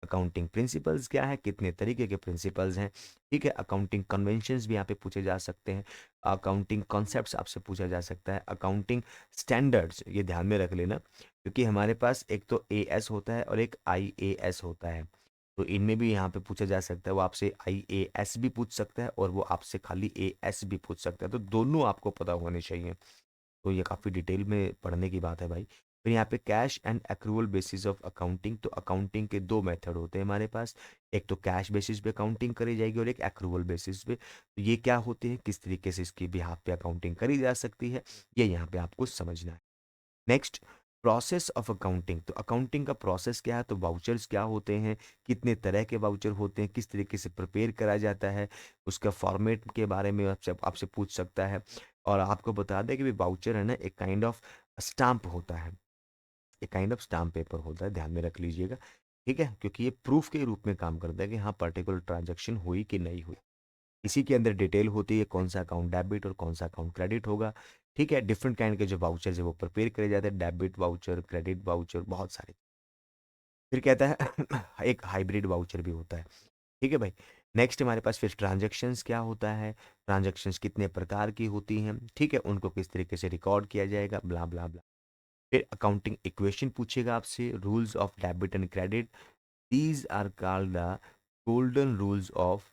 अकाउंटिंग प्रिंसिपल्स क्या है, कितने तरीके के प्रिंसिपल्स हैं, ठीक है। अकाउंटिंग कन्वेंशंस भी यहाँ पे पूछे जा सकते हैं। अकाउंटिंग कॉन्सेप्ट्स आपसे पूछा जा सकता है। अकाउंटिंग स्टैंडर्ड्स, ये ध्यान में रख लेना, क्योंकि हमारे पास एक तो एएस होता है और एक आईएएस होता है। तो इनमें भी यहाँ पे पूछा जा सकता है, वो आपसे आईएएस भी पूछ सकता है और वो आपसे खाली एएस भी पूछ सकता है। तो दोनों आपको पता होने चाहिए। तो ये काफ़ी डिटेल में पढ़ने की बात है भाई। फिर यहाँ पे cash and accrual basis of accounting, तो अकाउंटिंग के दो मेथड होते हैं हमारे पास। एक तो कैश बेसिस पे अकाउंटिंग करी जाएगी और एक एक्रूवल बेसिस पे। तो ये क्या होते हैं, किस तरीके से इसकी बिहाफ पे अकाउंटिंग करी जा सकती है, ये यहाँ पे आपको समझना है। नेक्स्ट, प्रोसेस ऑफ अकाउंटिंग, तो अकाउंटिंग का प्रोसेस क्या है, तो वाउचर्स क्या होते हैं, कितने तरह के वाउचर होते हैं, किस तरीके से प्रिपेयर करा जाता है, उसका फॉर्मेट के बारे में आपसे आपसे पूछ सकता है। और आपको बता दें कि वाउचर है ना, एक काइंड ऑफ स्टाम्प होता है, एक काइंड ऑफ स्टाम्प पेपर होता है, ध्यान में रख लीजिएगा, ठीक है। क्योंकि ये प्रूफ के रूप में काम करता है कि हाँ पर्टिकुलर ट्रांजैक्शन हुई कि नहीं हुई। इसी के अंदर डिटेल होती है कौन सा अकाउंट डेबिट और कौन सा अकाउंट क्रेडिट होगा, ठीक है। डिफरेंट काइंड के जो वाउचर्स है वो प्रिपेयर करे जाते हैं, डेबिट वाउचर, क्रेडिट वाउचर, बहुत सारे। फिर कहता है एक हाइब्रिड वाउचर भी होता है, ठीक है भाई। नेक्स्ट हमारे पास फिर ट्रांजैक्शंस क्या होता है, ट्रांजैक्शंस कितने प्रकार की होती हैं, ठीक है, उनको किस तरीके से रिकॉर्ड किया जाएगा, ब्ला ब्ला ब्ला। फिर अकाउंटिंग इक्वेशन पूछेगा आपसे, rules of debit and credit, these are called the golden rules of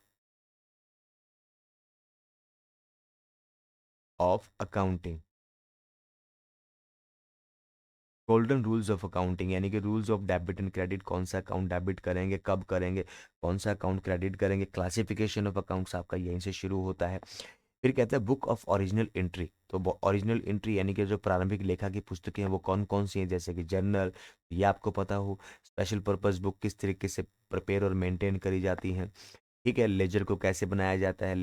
accounting. Golden rules of accounting यानी कि rules of debit and credit, कौन सा अकाउंट डेबिट करेंगे, कब करेंगे, कौन सा अकाउंट क्रेडिट करेंगे, क्लासिफिकेशन ऑफ अकाउंट्स आपका यहीं से शुरू होता है। फिर कहता है बुक ऑफ ओरिजिनल एंट्री, तो ओरिजिनल एंट्री यानी कि जो प्रारंभिक लेखा की पुस्तकें हैं वो कौन कौन सी हैं, जैसे कि जर्नल, ये आपको पता हो। स्पेशल पर्पस बुक किस तरीके से प्रिपेयर और मेंटेन करी जाती हैं, ठीक है। लेजर को कैसे बनाया जाता है,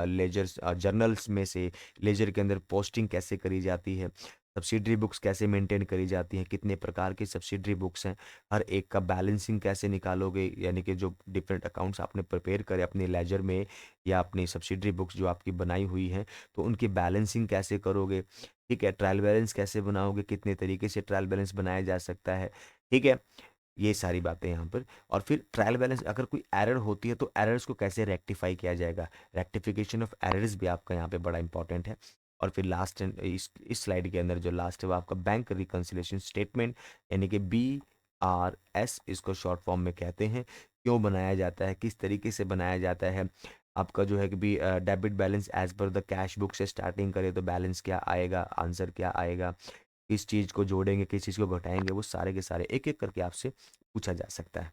लेजर जर्नल्स में से लेजर के अंदर पोस्टिंग कैसे करी जाती है, सब्सिडरी बुक्स कैसे मेंटेन करी जाती हैं, कितने प्रकार की सब्सिडरी बुक्स हैं, हर एक का बैलेंसिंग कैसे निकालोगे, यानी कि जो डिफरेंट अकाउंट्स आपने प्रिपेयर करे अपने लेजर में या अपनी सब्सिडरी बुक्स जो आपकी बनाई हुई हैं, तो उनकी बैलेंसिंग कैसे करोगे, ठीक है। ट्रायल बैलेंस कैसे बनाओगे, कितने तरीके से ट्रायल बैलेंस बनाया जा सकता है, ठीक है। ये सारी बातें यहाँ पर। और फिर ट्रायल बैलेंस, अगर कोई एरर होती है तो एरर्स को कैसे रेक्टिफाई किया जाएगा, रेक्टिफिकेशन ऑफ एरर्स भी आपका यहाँ पे बड़ा इंपॉर्टेंट है। और फिर लास्ट इस स्लाइड के अंदर जो लास्ट है वो आपका बैंक रिकंसिलेशन स्टेटमेंट, यानी कि BRS इसको शॉर्ट फॉर्म में कहते हैं। क्यों बनाया जाता है, किस तरीके से बनाया जाता है, आपका जो है कि भी debit balance as per the cash book से स्टार्टिंग करें तो बैलेंस क्या आएगा, आंसर क्या आएगा, किस चीज़ को जोड़ेंगे, किस चीज़ को घटाएंगे, वो सारे के सारे एक एक करके आपसे पूछा जा सकता है।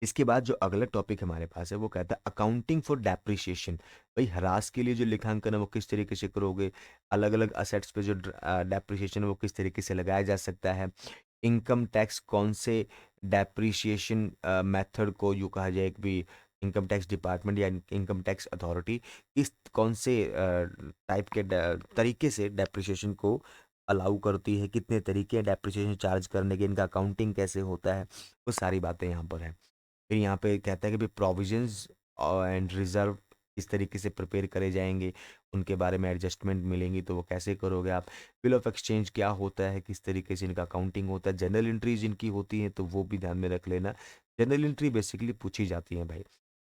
इसके बाद जो अगला टॉपिक हमारे पास है वो कहता है अकाउंटिंग फॉर डेप्रिसिएशन। भाई ह्रास के लिए जो लेखांकन है वो किस तरीके से करोगे, अलग अलग असेट्स पे जो डेप्रिसिएशन है वो किस तरीके से लगाया जा सकता है, इनकम टैक्स कौन से डेप्रिसिएशन मेथड को यूँ कहा जाए कि भी इनकम टैक्स डिपार्टमेंट या इनकम टैक्स अथॉरिटी किस कौन से टाइप के तरीके से डेप्रिसिएशन को अलाउ करती है, कितने तरीके हैं डेप्रिसिएशन चार्ज करने के, इनका अकाउंटिंग कैसे होता है, वो सारी बातें यहाँ पर है। फिर यहाँ पे कहता है कि भाई प्रोविजंस एंड रिजर्व किस तरीके से प्रिपेयर करे जाएंगे, उनके बारे में एडजस्टमेंट मिलेंगी तो वो कैसे करोगे आप। बिल ऑफ एक्सचेंज क्या होता है, किस तरीके से इनका अकाउंटिंग होता है, जनरल एंट्रीज इनकी होती हैं तो वो भी ध्यान में रख लेना। जनरल एंट्री बेसिकली पूछी जाती है भाई,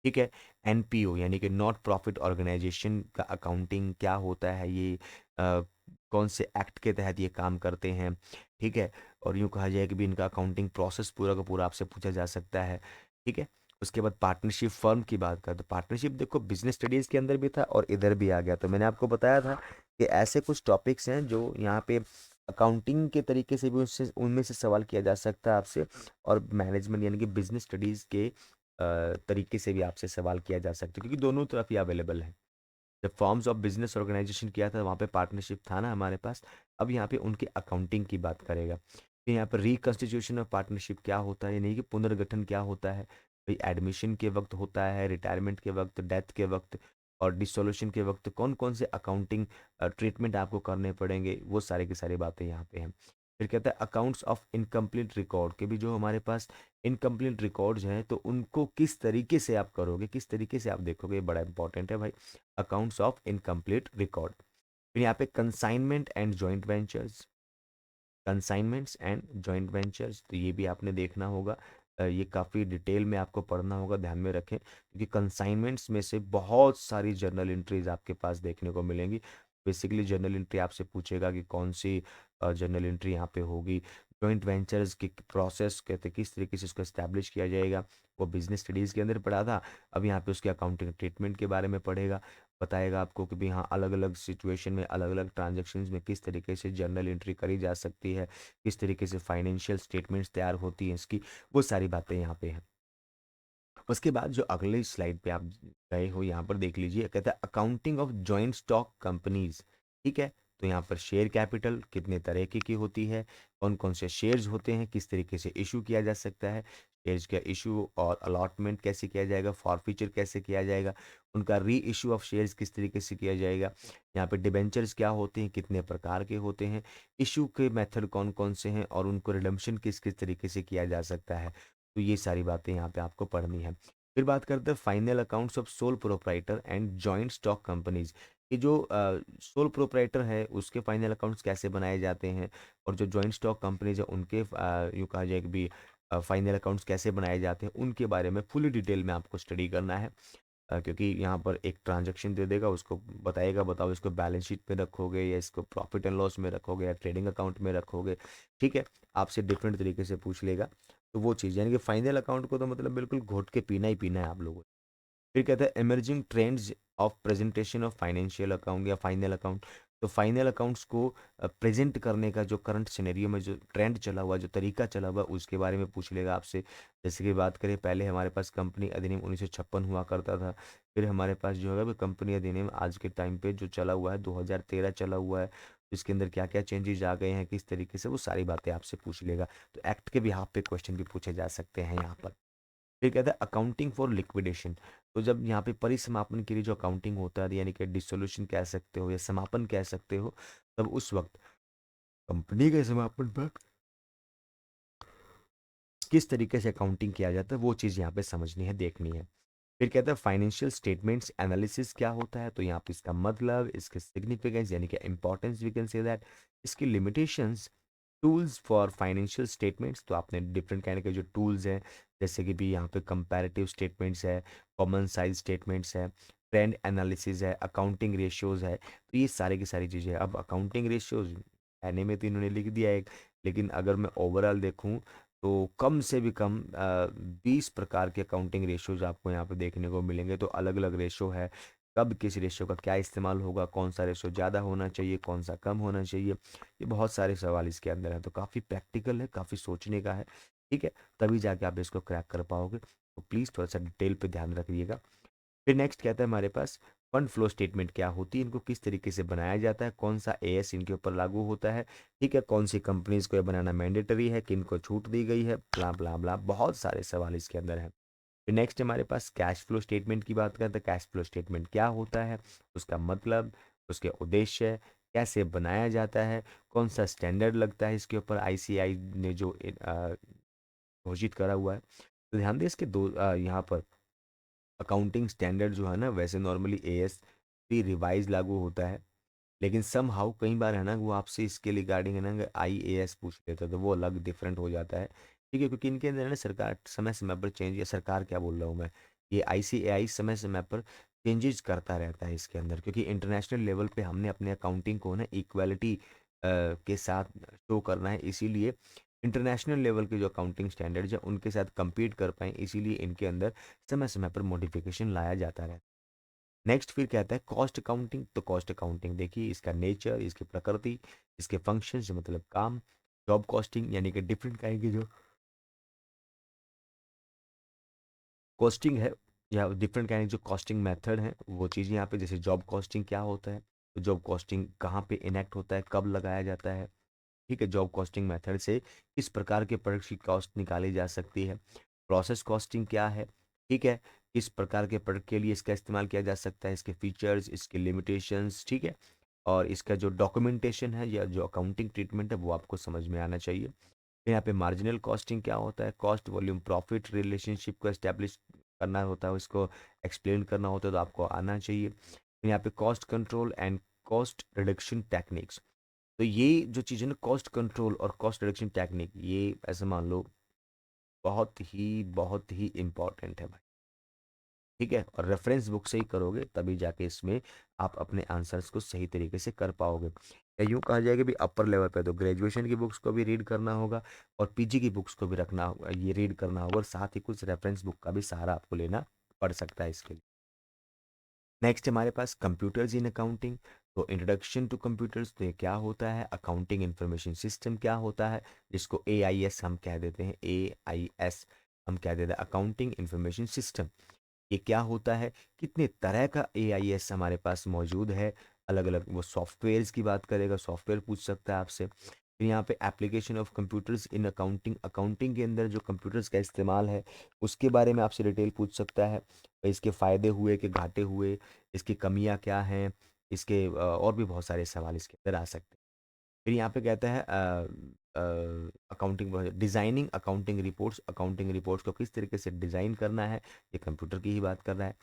ठीक है। एनपीओ यानी कि नॉट प्रॉफिट ऑर्गेनाइजेशन का अकाउंटिंग क्या होता है, ये कौन से एक्ट के तहत ये काम करते हैं, ठीक है। और यूँ कहा जाए कि भी इनका अकाउंटिंग प्रोसेस पूरा का पूरा आपसे पूछा जा सकता है, ठीक है। उसके बाद पार्टनरशिप फर्म की बात करें तो पार्टनरशिप देखो बिजनेस स्टडीज़ के अंदर भी था और इधर भी आ गया, तो मैंने आपको बताया था कि ऐसे कुछ टॉपिक्स हैं जो यहाँ पे अकाउंटिंग के तरीके से भी उससे उनमें से सवाल किया जा सकता है आपसे, और मैनेजमेंट यानी कि बिजनेस स्टडीज़ के तरीके से भी आपसे सवाल किया जा सकता है, क्योंकि दोनों तरफ ही अवेलेबल है। जब फॉर्म्स ऑफ बिजनेस ऑर्गेनाइजेशन किया था वहाँ पे पार्टनरशिप था ना हमारे पास, अब यहाँ पे उनकी अकाउंटिंग की बात करेगा। फिर यहाँ पर रिकंस्टिट्यूशन ऑफ पार्टनरशिप क्या होता है, यानी कि पुनर्गठन क्या होता है, भाई एडमिशन के वक्त होता है, रिटायरमेंट के वक्त, डेथ के वक्त और डिसोल्यूशन के वक्त कौन कौन से अकाउंटिंग ट्रीटमेंट आपको करने पड़ेंगे, वो सारी की सारी बातें यहाँ पे हैं। फिर कहता है अकाउंट्स ऑफ इनकम्प्लीट रिकॉर्ड के भी जो हमारे पास इनकम्प्लीट रिकॉर्ड्स हैं तो उनको किस तरीके से आप करोगे, किस तरीके से आप देखोगे, ये बड़ा इंपॉर्टेंट है भाई, अकाउंट्स ऑफ इनकम्प्लीट रिकॉर्ड। फिर यहाँ पे consignment and joint ventures, consignments and joint ventures तो ये भी आपने देखना होगा। ये काफ़ी डिटेल में आपको पढ़ना होगा, ध्यान में रखें क्योंकि कंसाइनमेंट्स में से बहुत सारी जर्नल एंट्रीज आपके पास देखने को मिलेंगी। बेसिकली जर्नल एंट्री आपसे पूछेगा कि कौन सी जर्नल एंट्री यहाँ पे होगी। जॉइंट वेंचर्स की प्रोसेस कहते किस तरीके से उसको एस्टैब्लिश किया जाएगा, वो बिजनेस स्टडीज़ के अंदर पढ़ा था, अब यहाँ पे उसके अकाउंटिंग ट्रीटमेंट के बारे में पढ़ेगा, बताएगा आपको कि भाई हाँ अलग अलग सिचुएशन में अलग अलग ट्रांजेक्शन्स में किस तरीके से जर्नल एंट्री करी जा सकती है, किस तरीके से फाइनेंशियल स्टेटमेंट्स तैयार होती हैं इसकी, वो सारी बातें यहाँ पे हैं। उसके बाद जो अगले स्लाइड पे आप गए हो यहाँ पर देख लीजिए, कहता है accounting of joint stock companies, ठीक है। तो यहाँ पर शेयर कैपिटल कितने तरह की होती है, कौन कौन से शेयर्स होते हैं, किस तरीके से इशू किया जा सकता है, शेयर्स का इशू और अलॉटमेंट कैसे किया जाएगा, फॉरफीचर कैसे किया जाएगा, उनका री इशू ऑफ शेयर्स किस तरीके से किया जाएगा, यहाँ पे डिबेंचर्स क्या होते हैं, कितने प्रकार के होते हैं, इशू के मेथड कौन कौन से हैं और उनको रिडम्पशन किस किस तरीके से किया जा सकता है। तो ये सारी बातें यहाँ पे आपको पढ़नी है। फिर बात करते हैं final accounts of sole proprietor and joint stock companies, कि जो सोल प्रोप्राइटर है उसके फाइनल अकाउंट्स कैसे बनाए जाते हैं और जो जॉइंट स्टॉक कंपनीज है उनके यूँ कहा जाए कि भी फाइनल अकाउंट्स कैसे बनाए जाते हैं, उनके बारे में फुली डिटेल में आपको स्टडी करना है। क्योंकि यहाँ पर एक ट्रांजैक्शन दे देगा, उसको बताएगा बताओ इसको बैलेंस शीट में रखोगे या इसको प्रॉफिट एंड लॉस में रखोगे या ट्रेडिंग अकाउंट में रखोगे, ठीक है। आपसे डिफरेंट तरीके से पूछ लेगा, तो वो चीज़ यानी कि फाइनल अकाउंट को तो मतलब बिल्कुल घोट के पीना ही पीना है आप लोगों को। फिर कहता है emerging trends of presentation of financial account या फाइनल अकाउंट, तो फाइनल अकाउंट्स को प्रेजेंट करने का जो करंट सिनेरियो में जो ट्रेंड चला हुआ, जो तरीका चला हुआ, उसके बारे में पूछ लेगा आपसे। जैसे कि बात करें, पहले हमारे पास कंपनी अधिनियम 1956 हुआ करता था, फिर हमारे पास जो है वो कंपनी अधिनियम आज के टाइम पे जो चला हुआ है 2013 चला हुआ है, इसके अंदर क्या क्या चेंजेस आ गए हैं, किस तरीके से, वो सारी बातें आपसे पूछ लेगा। तो एक्ट के बिहाफ पे क्वेश्चन भी पूछे जा सकते हैं यहाँ पर। फिर कहता है अकाउंटिंग फॉर लिक्विडेशन, तो जब यहाँ पे परिसमापन के लिए जो अकाउंटिंग होता है यानी कि डिसोल्यूशन कह सकते हो या समापन कह सकते हो, तब उस वक्त कंपनी के समापन पर किस तरीके से अकाउंटिंग किया जाता है वो चीज़ यहाँ पे समझनी है, देखनी है। फिर कहता है फाइनेंशियल स्टेटमेंट्स एनालिसिस क्या होता है, तो यहाँ पे इसका मतलब, इसके सिग्निफिकेंस यानी कि importance we can say that, इसकी limitations, tools for financial statements, तो आपने डिफरेंट काइंड के जो टूल्स हैं, जैसे कि भी यहाँ पे कंपैरेटिव स्टेटमेंट्स है, कॉमन साइज स्टेटमेंट्स है, ट्रेंड एनालिसिस है, अकाउंटिंग रेशियोज है, तो ये सारे की सारी चीज़ें। अब अकाउंटिंग रेशियोज एनए में तो इन्होंने लिख दिया एक, लेकिन अगर मैं ओवरऑल देखूँ तो कम से भी कम 20 प्रकार के अकाउंटिंग रेशियोज आपको यहाँ पे देखने को मिलेंगे। तो अलग अलग रेशो है, कब किस रेशो का क्या इस्तेमाल होगा, कौन सा रेशो ज़्यादा होना चाहिए, कौन सा कम होना चाहिए, ये बहुत सारे सवाल इसके अंदर हैं। तो काफ़ी प्रैक्टिकल है, काफ़ी सोचने का है, ठीक है। तभी जाके आप इसको क्रैक कर पाओगे, तो प्लीज़ थोड़ा सा डिटेल पे ध्यान रखिएगा। फिर नेक्स्ट कहता है हमारे पास फंड फ्लो स्टेटमेंट क्या होती है, इनको किस तरीके से बनाया जाता है, कौन सा एएस इनके ऊपर लागू होता है, ठीक है, कौन सी कंपनीज को ये बनाना मैंडेटरी है, किन को छूट दी गई है, ब्ला ब्ला ब्ला, बहुत सारे सवाल इसके अंदर हैं। फिर नेक्स्ट हमारे पास कैश फ्लो स्टेटमेंट की बात करते हैं। कैश फ्लो स्टेटमेंट क्या होता है, उसका मतलब, उसके उद्देश्य, कैसे बनाया जाता है, कौन सा स्टैंडर्ड लगता है इसके ऊपर, आईसीआई ने जो घोषित करा हुआ है। तो ध्यान दें इसके दो यहाँ पर अकाउंटिंग स्टैंडर्ड जो है ना, वैसे नॉर्मली एएस भी रिवाइज लागू होता है, लेकिन सम हाउ कई बार है ना वो आपसे इसके रिगार्डिंग है ना आईएएस पूछ लेते हैं, तो वो अलग डिफरेंट हो जाता है। ठीक है, क्योंकि इनके अंदर है ना सरकार समय समय पर चेंज, या सरकार क्या बोल रहा हूँ मैं, ये आईसीएआई समय समय पर चेंजेस करता रहता है इसके अंदर, क्योंकि इंटरनेशनल लेवल पे हमने अपने अकाउंटिंग को ना इक्वालिटी के साथ शो करना है, इसीलिए इंटरनेशनल लेवल के जो अकाउंटिंग स्टैंडर्ड्स हैं उनके साथ compete कर पाएँ, इसीलिए इनके अंदर समय समय पर मॉडिफिकेशन लाया जाता रहता है। नेक्स्ट फिर कहता है कॉस्ट अकाउंटिंग। तो कॉस्ट अकाउंटिंग देखिए इसका नेचर, इसकी प्रकृति, इसके फंक्शंस मतलब काम। जॉब कॉस्टिंग यानी कि डिफरेंट काइंड की जो कॉस्टिंग है, या डिफरेंट काइंड जो कॉस्टिंग मेथड है वो चीज़ यहाँ पे, जैसे जॉब कॉस्टिंग क्या होता है, तो जॉब कॉस्टिंग कहाँ पे इनेक्ट होता है, कब लगाया जाता है। ठीक है, जॉब कॉस्टिंग मेथड से किस प्रकार के प्रोडक्ट्स की कॉस्ट निकाली जा सकती है। प्रोसेस कॉस्टिंग क्या है, ठीक है, किस प्रकार के प्रोडक्ट के लिए इसका इस्तेमाल किया जा सकता है, इसके फीचर्स, इसके लिमिटेशंस, ठीक है, और इसका जो डॉक्यूमेंटेशन है या जो अकाउंटिंग ट्रीटमेंट है वो आपको समझ में आना चाहिए। फिर यहाँ पे मार्जिनल कॉस्टिंग क्या होता है, कॉस्ट वॉल्यूम प्रॉफिट रिलेशनशिप को एस्टेब्लिश करना होता है, उसको एक्सप्लेन करना होता है, तो आपको आना चाहिए। फिर यहाँ पे cost control and cost reduction techniques. तो ये जो चीज़ है ना, कॉस्ट कंट्रोल और कॉस्ट रिडक्शन टेक्निक, ये ऐसे मान लो बहुत ही इम्पोर्टेंट है भाई। ठीक है, और रेफरेंस बुक से ही करोगे तभी जाके इसमें आप अपने आंसर्स को सही तरीके से कर पाओगे। या यूँ कहा जाएगा भी अपर लेवल पे तो ग्रेजुएशन की बुक्स को भी रीड करना होगा, और पीजी की बुक्स को भी रखना होगा, ये रीड करना होगा, और साथ ही कुछ रेफरेंस बुक का भी सहारा आपको लेना पड़ सकता है इसके लिए। नेक्स्ट हमारे पास कंप्यूटर्स इन अकाउंटिंग। तो इंट्रोडक्शन टू कंप्यूटर्स, तो ये क्या होता है, अकाउंटिंग इंफॉर्मेशन सिस्टम क्या होता है, जिसको एआईएस हम कह देते हैं, एआईएस हम कह देते हैं, अकाउंटिंग इंफॉर्मेशन सिस्टम। ये क्या होता है, कितने तरह का एआईएस हमारे पास मौजूद है, अलग अलग वो सॉफ्टवेयर्स की बात करेगा, सॉफ्टवेयर पूछ सकता है आपसे। फिर यहाँ पे application of computers in accounting, accounting के अंदर जो कंप्यूटर्स का इस्तेमाल है उसके बारे में आपसे डिटेल पूछ सकता है, इसके फ़ायदे हुए कि घाटे हुए, इसकी कमियां क्या हैं, इसके और भी बहुत सारे सवाल इसके अंदर आ सकते हैं। फिर यहाँ पे कहता है accounting designing accounting reports, accounting reports को किस तरीके से डिज़ाइन करना है, ये कंप्यूटर की ही बात कर रहा है।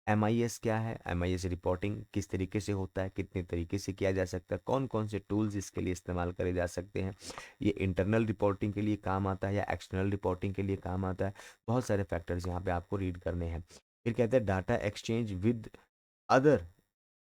एमआईएस क्या है, एमआईएस रिपोर्टिंग किस तरीके से होता है, कितने तरीके से किया जा सकता है, कौन कौन से टूल्स इसके लिए इस्तेमाल करे जा सकते हैं, ये इंटरनल रिपोर्टिंग के लिए काम आता है या एक्सटर्नल रिपोर्टिंग के लिए काम आता है। बहुत सारे फैक्टर्स यहाँ पे आपको रीड करने हैं। फिर कहते हैं data exchange with other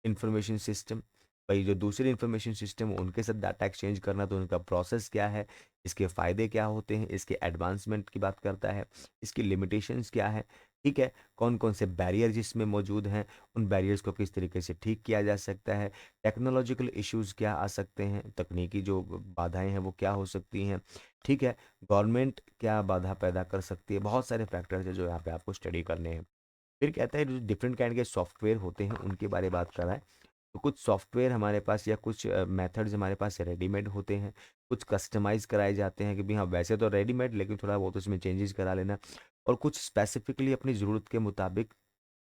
information system, भाई जो दूसरे इंफॉर्मेशन सिस्टम उनके साथ डाटा एक्सचेंज करना, तो उनका प्रोसेस क्या है, इसके फ़ायदे क्या होते हैं, इसके एडवांसमेंट की बात करता है, इसकी लिमिटेशंस क्या है, ठीक है, कौन कौन से बैरियर जिसमें मौजूद हैं, उन बैरियर्स को किस तरीके से ठीक किया जा सकता है, टेक्नोलॉजिकल इश्यूज क्या आ सकते हैं, तकनीकी जो बाधाएं हैं वो क्या हो सकती हैं, ठीक है, गवर्नमेंट क्या बाधा पैदा कर सकती है, बहुत सारे फैक्टर्स हैं जो यहाँ पे आपको स्टडी करने हैं। फिर कहता है जो डिफरेंट काइंड के सॉफ्टवेयर होते हैं उनके बारे में बात कर रहा है। तो कुछ सॉफ्टवेयर हमारे पास या कुछ मेथड्स हमारे पास रेडीमेड होते हैं, कुछ कस्टमाइज़ कराए जाते हैं कि भाई हाँ वैसे तो रेडीमेड, लेकिन थोड़ा बहुत उसमें चेंजेस करा लेना, और कुछ स्पेसिफिकली अपनी ज़रूरत के मुताबिक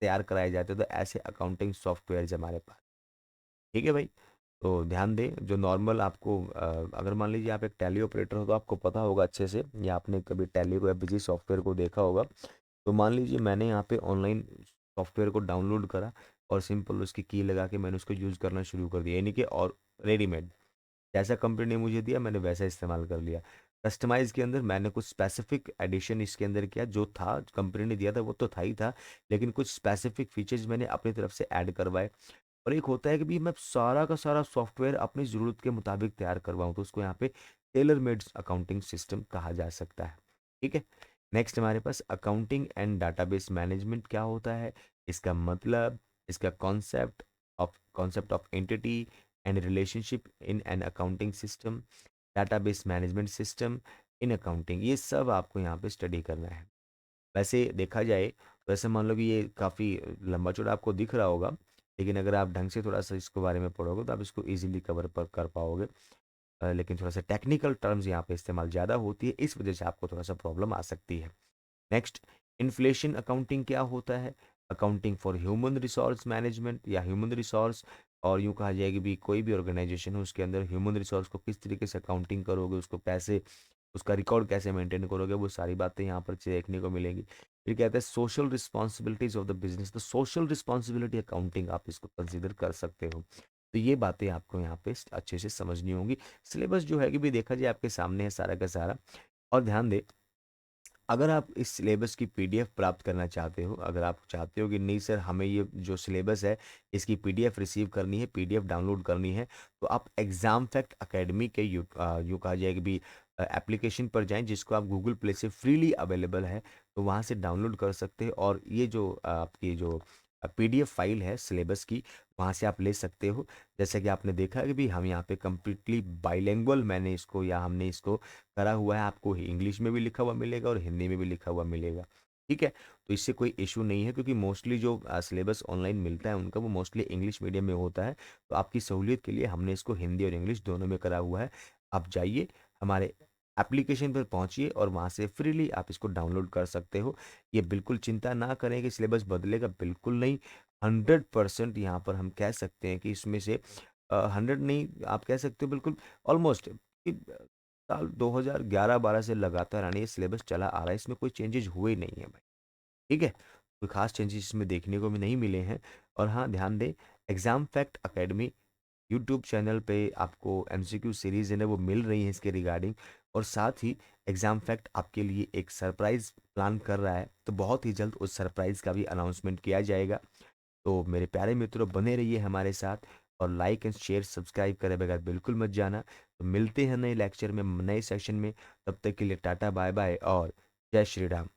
तैयार कराए जाते हैं, तो ऐसे अकाउंटिंग सॉफ्टवेयर हमारे पास। ठीक है भाई, तो ध्यान दें जो नॉर्मल आपको अगर मान लीजिए आप एक टैली ऑपरेटर हो तो आपको पता होगा अच्छे से, या आपने कभी टैली को या बिजी सॉफ्टवेयर को देखा होगा। तो मान लीजिए मैंने यहाँ पे ऑनलाइन सॉफ्टवेयर को डाउनलोड करा, और सिंपल उसकी की लगा के मैंने उसको यूज़ करना शुरू कर दिया, यानी कि और रेडीमेड जैसा कंपनी ने मुझे दिया मैंने वैसा इस्तेमाल कर लिया। कस्टमाइज़ के अंदर मैंने कुछ स्पेसिफिक एडिशन इसके अंदर किया, जो था कंपनी ने दिया था वो तो था ही था, लेकिन कुछ स्पेसिफिक फीचर्स मैंने अपनी तरफ से ऐड करवाए। और एक होता है कि भी मैं सारा का सारा सॉफ्टवेयर अपनी ज़रूरत के मुताबिक तैयार करवाऊँ, तो उसको यहाँ पे टेलर मेड अकाउंटिंग सिस्टम कहा जा सकता है। ठीक है, नेक्स्ट हमारे पास अकाउंटिंग एंड डाटाबेस मैनेजमेंट क्या होता है, इसका मतलब, इसका concept of entity and relationship in an accounting system, database management system in accounting, ये सब आपको यहाँ पे स्टडी करना है। वैसे देखा जाए तो ऐसे मान लो कि ये काफ़ी लंबा चौड़ा आपको दिख रहा होगा, लेकिन अगर आप ढंग से थोड़ा सा इसके बारे में पढ़ोगे तो आप इसको इजीली कवर पर कर पाओगे। लेकिन थोड़ा सा टेक्निकल टर्म्स यहाँ पे इस्तेमाल ज़्यादा होती है, इस वजह से आपको थोड़ा सा प्रॉब्लम आ सकती है। नेक्स्ट, इन्फ्लेशन अकाउंटिंग क्या होता है, accounting for human resource management या ह्यूमन रिसोर्स और यूँ कहा जाए कि भी कोई भी ऑर्गेनाइजेशन हो उसके अंदर ह्यूमन रिसोर्स को किस तरीके से अकाउंटिंग करोगे, उसको कैसे, उसका रिकॉर्ड कैसे मेंटेन करोगे, वो सारी बातें यहाँ पर देखने को मिलेंगी। फिर कहते हैं social responsibilities of the business, तो सोशल रिस्पॉन्सिबिलिटी अकाउंटिंग आप इसको कंसीडर कर सकते हो। तो ये बातें आपको यहाँ पे अच्छे से समझनी होंगी। सिलेबस जो है कि भी देखा जाए आपके सामने है सारा का सारा। और ध्यान दे, अगर आप इस सिलेबस की पीडीएफ प्राप्त करना चाहते हो, अगर आप चाहते हो कि नहीं सर हमें ये जो सिलेबस है इसकी पीडीएफ रिसीव करनी है, पीडीएफ डाउनलोड करनी है, तो आप एग्जाम फैक्ट एकेडमी के यूँ कहा जाए कि भी एप्लीकेशन पर जाएं, जिसको आप गूगल प्ले से फ्रीली अवेलेबल है, तो वहाँ से डाउनलोड कर सकते हैं। और ये जो आपकी जो पीडीएफ फाइल है सिलेबस की, वहाँ से आप ले सकते हो। जैसे कि आपने देखा है कि भी हम यहाँ पे कम्प्लीटली बाइलिंगुअल मैंने इसको या हमने इसको करा हुआ है, आपको इंग्लिश में भी लिखा हुआ मिलेगा और हिंदी में भी लिखा हुआ मिलेगा। ठीक है, तो इससे कोई इशू नहीं है, क्योंकि मोस्टली जो सिलेबस ऑनलाइन मिलता है उनका वो मोस्टली इंग्लिश मीडियम में होता है। तो आपकी सहूलियत के लिए हमने इसको हिंदी और इंग्लिश दोनों में करा हुआ है। आप जाइए हमारे एप्लीकेशन पर पहुंचिए और वहां से फ्रीली आप इसको डाउनलोड कर सकते हो। ये बिल्कुल चिंता ना करें कि सिलेबस बदलेगा, बिल्कुल नहीं। 100% यहाँ पर हम कह सकते हैं कि इसमें से 100 नहीं, आप कह सकते हो बिल्कुल ऑलमोस्ट साल 2011-12 से लगातार यानी ये सिलेबस चला आ रहा है, इसमें कोई चेंजेस हुए ही नहीं है भाई। ठीक है, कोई खास चेंजेस इसमें देखने को भी नहीं मिले हैं। और हाँ ध्यान दें, exam fact academy YouTube channel पे आपको एमसीक्यू सीरीज है ना वो मिल रही है इसके रिगार्डिंग। और साथ ही एग्जाम फैक्ट आपके लिए एक सरप्राइज प्लान कर रहा है, तो बहुत ही जल्द उस सरप्राइज का भी अनाउंसमेंट किया जाएगा। तो मेरे प्यारे मित्रों बने रहिए हमारे साथ, और लाइक एंड शेयर सब्सक्राइब करे बगैर बिल्कुल मत जाना। तो मिलते हैं नए लेक्चर में, नए सेशन में। तब तक के लिए टाटा बाय बाय और जय श्री राम।